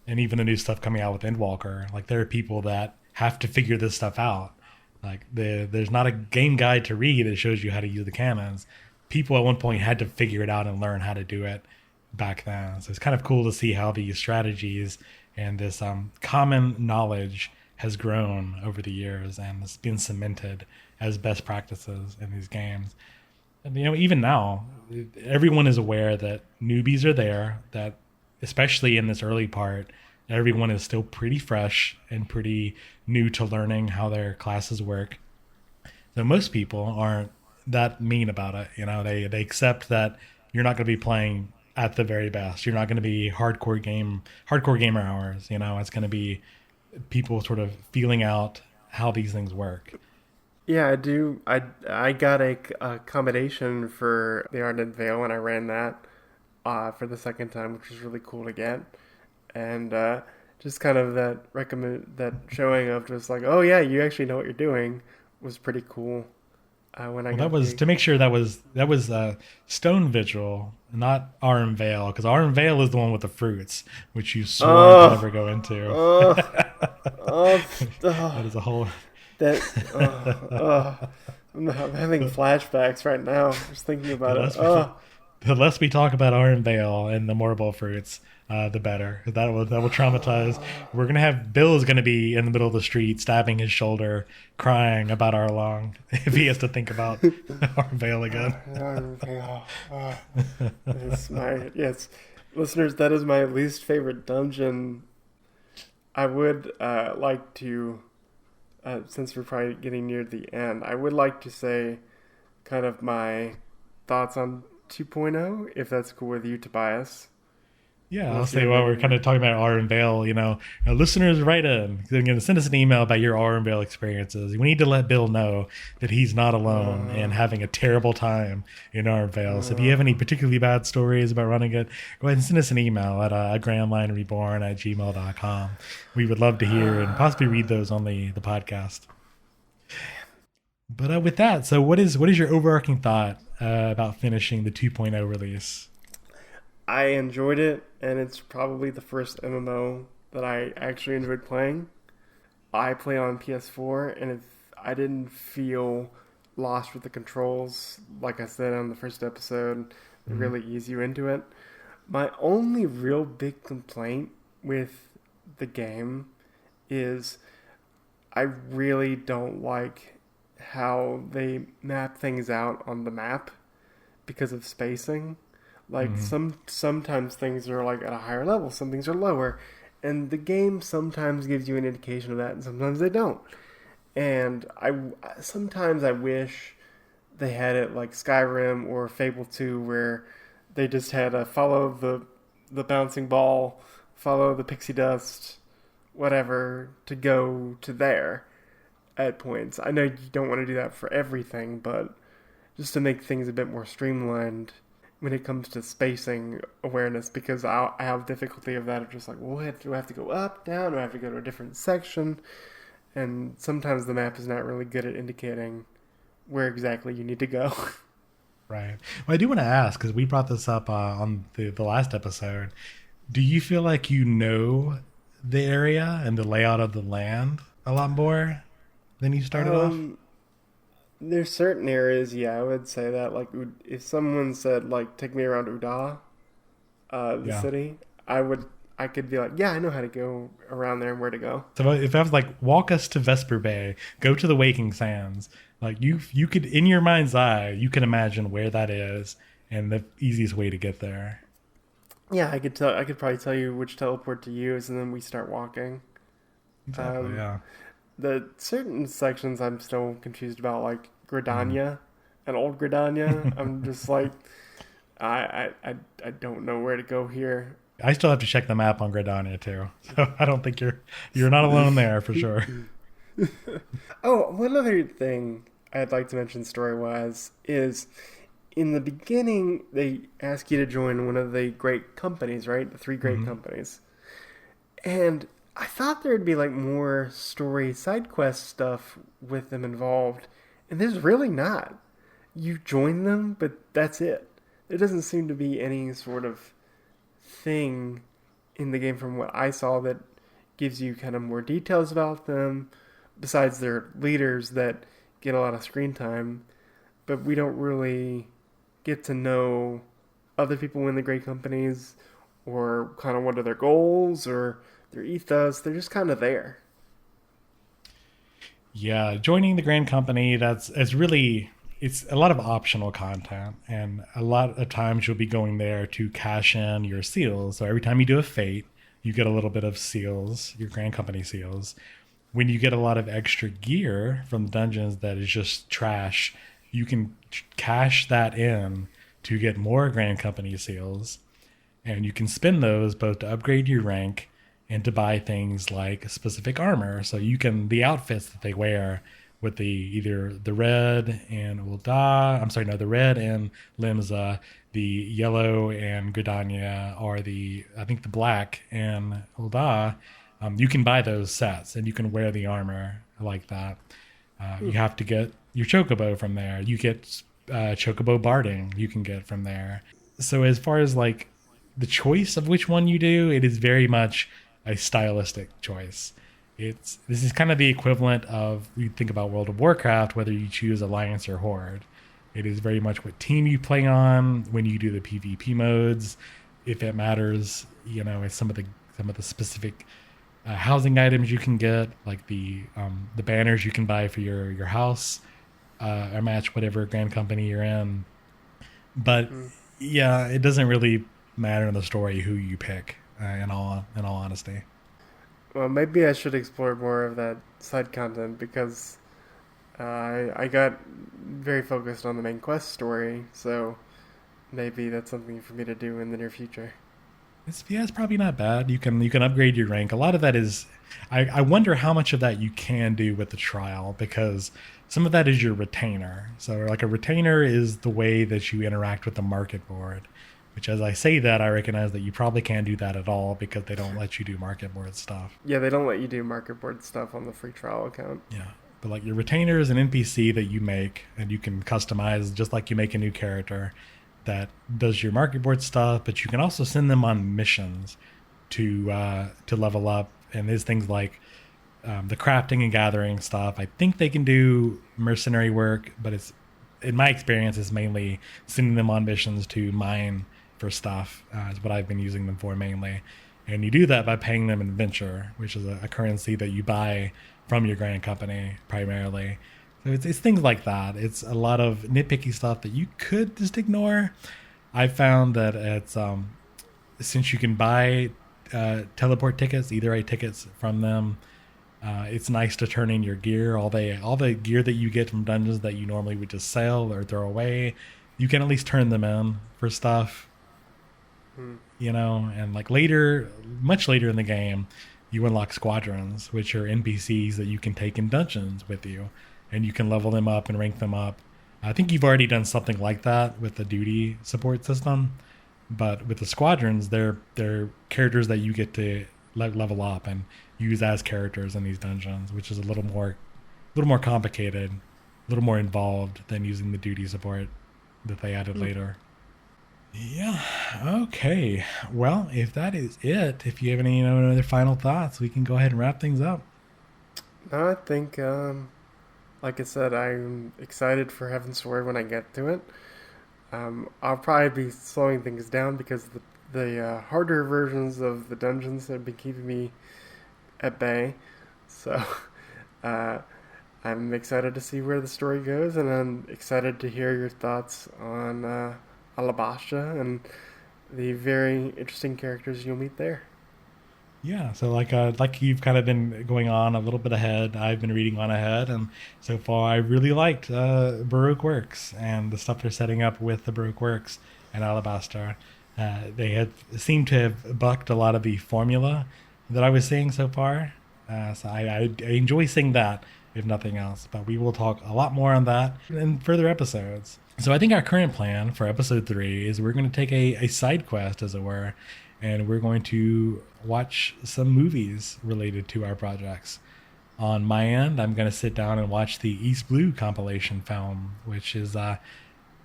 and even the new stuff coming out with Endwalker, like there are people that have to figure this stuff out. Like there's not a game guide to read that shows you how to use the cannons. People at one point had to figure it out and learn how to do it back then. So it's kind of cool to see how these strategies and this common knowledge has grown over the years and it's been cemented as best practices in these games. And even now, everyone is aware that newbies are there, that especially in this early part, everyone is still pretty fresh and pretty new to learning how their classes work. So most people aren't that mean about it. They accept that you're not going to be playing at the very best. You're not going to be hardcore gamer hours. It's going to be people sort of feeling out how these things work. Yeah, I do. I got a accommodation for the Ardent Vale, and I ran that for the second time, which was really cool to get. And just kind of that showing of just like, oh yeah, you actually know what you're doing was pretty cool. When I Well, got that was the to make sure that was Stone Vigil, not Arm Vale, because Arm Vale is the one with the fruits, which you swore to oh never go into. oh oh, That oh is a whole. That, I'm having flashbacks right now just thinking the about it. less we the less we talk about Iron Vale and the Morbol fruits, the better. That will traumatize. We're gonna have Bill's gonna be in the middle of the street, stabbing his shoulder, crying about Arlong if he has to think about Iron Vale again. It's my yes, listeners. That is my least favorite dungeon. I would like to, since we're probably getting near the end, I would like to say kind of my thoughts on 2.0, if that's cool with you, Tobias. Yeah, I'll Unless you say have while we're kind anything. of talking about R and Vale, listeners, write in. They're going to send us an email about your R and Vale experiences. We need to let Bill know that he's not alone Uh, and having a terrible time in R and Vale. So if you uh, have any particularly bad stories about running it, go ahead and send us an email at grandlinereborn@gmail.com. We would love to hear and possibly read those on the podcast. But with that, so what is your overarching thought about finishing the 2.0 release? I enjoyed it, and it's probably the first MMO that I actually enjoyed playing. I play on PS4, and if I didn't feel lost with the controls, like I said on the first episode, they Mm-hmm. really ease you into it. My only real big complaint with the game is I really don't like how they map things out on the map because of spacing. Like Mm-hmm. sometimes things are like at a higher level, some things are lower, and the game sometimes gives you an indication of that, and sometimes they don't. And sometimes I wish they had it like Skyrim or Fable 2, where they just had a follow the bouncing ball, follow the pixie dust, whatever, to go to there at points. I know you don't want to do that for everything, but just to make things a bit more streamlined when it comes to spacing awareness, because I have difficulty of that of just like, well, do I have to go up, down, or I have to go to a different section? And sometimes the map is not really good at indicating where exactly you need to go. Right. Well, I do want to ask because we brought this up on the last episode. Do you feel like you know the area and the layout of the land a lot more than you started off? um, there's certain areas, yeah, I would say that. Like, if someone said like, take me around Uda, the Yeah. city, I could be like, yeah, I know how to go around there and where to go. So if I was like, walk us to Vesper Bay, go to the Waking Sands, like you could in your mind's eye, you can imagine where that is and the easiest way to get there. Yeah, I could probably tell you which teleport to use, and then we start walking. Exactly. Um, Yeah. the certain sections I'm still confused about, like Gridania and Old Gridania. I'm just like, I don't know where to go here. I still have to check the map on Gridania too, so I don't think you're not alone there for sure. Oh, one other thing I'd like to mention story wise is in the beginning they ask you to join one of the great companies, right? The three great Hmm. companies. And I thought there'd be like more story side quest stuff with them involved, and there's really not. You join them, but that's it. There doesn't seem to be any sort of thing in the game from what I saw that gives you kind of more details about them, besides their leaders that get a lot of screen time. But we don't really get to know other people in the great companies or kind of what are their goals or their ethos. They're just kind of there. Yeah, joining the Grand Company, it's really it's a lot of optional content, and a lot of times you'll be going there to cash in your seals. So every time you do a fate, you get a little bit of seals, your Grand Company seals. When you get a lot of extra gear from the dungeons that is just trash, you can cash that in to get more Grand Company seals, and you can spend those both to upgrade your rank and to buy things like specific armor. So you can the outfits that they wear with the either the red and Ulda, I'm sorry, no, the red and Limza, the yellow and Gridania, or the I think the black and Ulda. You can buy those sets and you can wear the armor like that. You have to get your chocobo from there. You get chocobo barding you can get from there. So as far as like the choice of which one you do, it is very much a stylistic choice. This is kind of the equivalent of you think about World of Warcraft, whether you choose Alliance or Horde. It is very much what team you play on when you do the PvP modes. If it matters, it's some of the specific housing items you can get, like the banners you can buy for your house, or match whatever grand company you're in. But Mm. yeah, it doesn't really matter in the story who you pick. In all honesty. Well, maybe I should explore more of that side content because I got very focused on the main quest story, so maybe that's something for me to do in the near future. It's probably not bad. You can upgrade your rank. A lot of that is, I wonder how much of that you can do with the trial, because some of that is your retainer. So like a retainer is the way that you interact with the market board. Which, as I say that, I recognize that you probably can't do that at all because they don't let you do market board stuff. Yeah, they don't let you do market board stuff on the free trial account. Yeah. But like your retainer is an NPC that you make and you can customize just like you make a new character that does your market board stuff, but you can also send them on missions to level up. And there's things like the crafting and gathering stuff. I think they can do mercenary work, but it's in my experience, it's mainly sending them on missions to mine for stuff. Is what I've been using them for mainly. And you do that by paying them in venture, which is a currency that you buy from your grand company primarily. So it's things like that. It's a lot of nitpicky stuff that you could just ignore. I found that it's since you can buy teleport tickets, either way tickets from them, it's nice to turn in your gear. All the gear that you get from dungeons that you normally would just sell or throw away, you can at least turn them in for stuff. Hmm. And like later, much later in the game, you unlock squadrons, which are NPCs that you can take in dungeons with you, and you can level them up and rank them up. I think you've already done something like that with the duty support system, but with the squadrons, they're characters that you get to level up and use as characters in these dungeons, which is a little more complicated, a little more involved than using the duty support that they added Hmm. later. Yeah. Okay. Well, if that is it, if you have any other final thoughts, we can go ahead and wrap things up. No, I think, like I said, I'm excited for Heaven's Sword when I get to it. I'll probably be slowing things down because the harder versions of the dungeons have been keeping me at bay. So uh, I'm excited to see where the story goes, and I'm excited to hear your thoughts on Alabasha and the very interesting characters you'll meet there. Yeah. So like you've kind of been going on a little bit ahead. I've been reading on ahead, and so far I really liked Baroque Works and the stuff they're setting up with the Baroque Works and Alabaster. They had seemed to have bucked a lot of the formula that I was seeing so far. So I enjoy seeing that, if nothing else. But we will talk a lot more on that in further episodes. So I think our current plan for episode 3 is we're going to take a side quest, as it were, and we're going to watch some movies related to our projects. On my end, I'm going to sit down and watch the East Blue compilation film, which is, I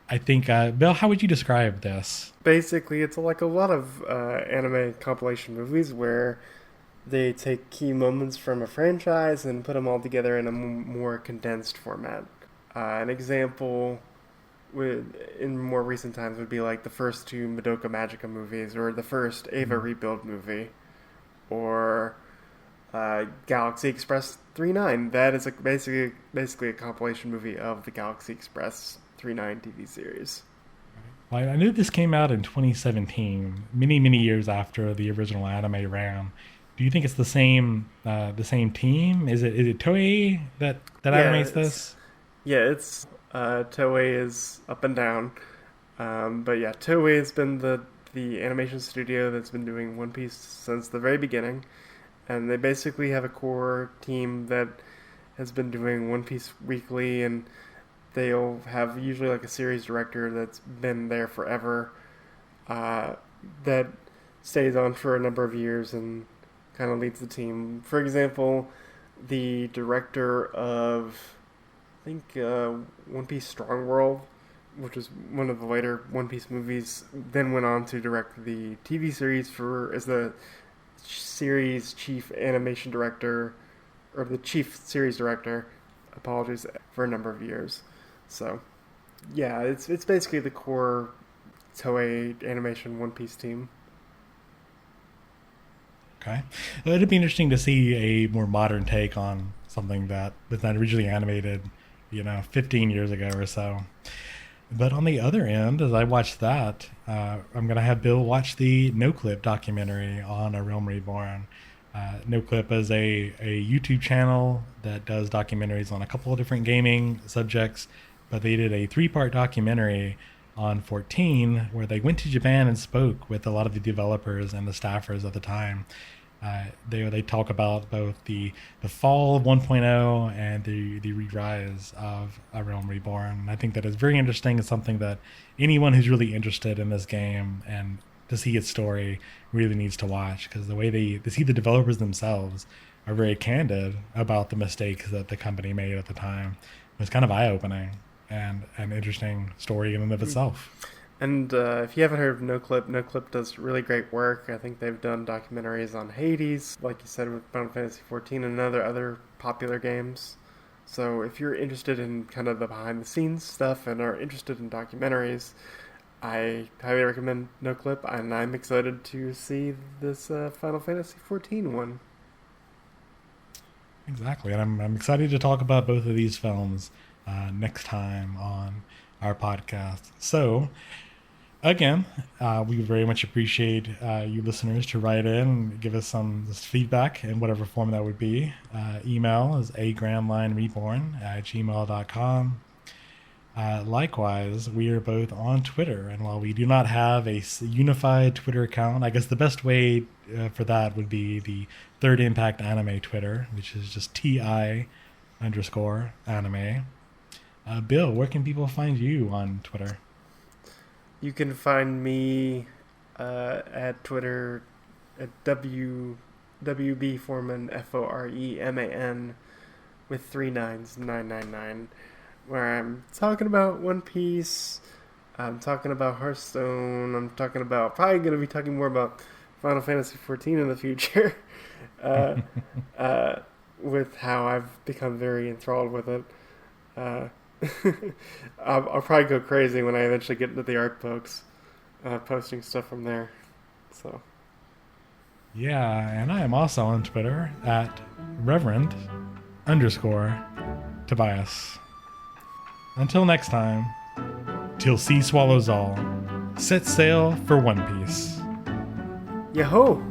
think, Bill, how would you describe this? Basically, it's like a lot of anime compilation movies where they take key moments from a franchise and put them all together in a more condensed format. An example in more recent times would be like the first two Madoka Magica movies, or the first Ava Mm. Rebuild movie, or Galaxy Express 39. That is basically a compilation movie of the Galaxy Express 39 TV series. Well, I knew this came out in 2017, many many years after the original anime ran. Do you think it's the same team? Is it Toei that Yeah, animates this? it's Toei is up and down, but yeah, Toei has been the animation studio that's been doing One Piece since the very beginning, and they basically have a core team that has been doing One Piece weekly, and they'll have usually like a series director that's been there forever, uh, that stays on for a number of years and kind of leads the team. For example, the director of I think One Piece Strong World, which was one of the later One Piece movies, then went on to direct the TV series for as the series chief animation director or the chief series director, apologies, for a number of years. So yeah, it's basically the core Toei Animation One Piece team. Okay. Well, it'd be interesting to see a more modern take on something that was not originally animated, 15 years ago or so. But on the other end, as I watch that, I'm going to have Bill watch the No Clip documentary on A Realm Reborn. No Clip is a YouTube channel that does documentaries on a couple of different gaming subjects, but they did a 3-part documentary on 14 where they went to Japan and spoke with a lot of the developers and the staffers at the time. They talk about both the fall of 1.0 and the re-rise of A Realm Reborn. I think that is very interesting. It's something that anyone who's really interested in this game and to see its story really needs to watch, because the way they see the developers themselves are very candid about the mistakes that the company made at the time. It was kind of eye-opening and an interesting story in and of itself. And if you haven't heard of No Clip, No Clip does really great work. I think they've done documentaries on Hades, like you said, with Final Fantasy XIV and other popular games. So if you're interested in kind of the behind-the-scenes stuff and are interested in documentaries, I highly recommend No Clip, and I'm excited to see this Final Fantasy XIV one. Exactly, and I'm excited to talk about both of these films next time on our podcast. So, again, we very much appreciate you listeners to write in and give us some feedback in whatever form that would be. Email is agramlinereborn@gmail.com. Likewise, we are both on Twitter, and while we do not have a unified Twitter account, I guess the best way for that would be the Third Impact Anime Twitter, which is just TI_anime. Bill, where can people find you on Twitter? You can find me at Twitter at WB Foreman FOREMAN with 3 9s 999, where I'm talking about One Piece. I'm talking about Hearthstone. I'm talking about probably going to be talking more about Final Fantasy XIV in the future, uh, with how I've become very enthralled with it. Uh, I'll probably go crazy when I eventually get into the art books, posting stuff from there. So Yeah, and I am also on Twitter at Reverend_Tobias. Until next time, till sea swallows all, set sail for One Piece. Yahoo!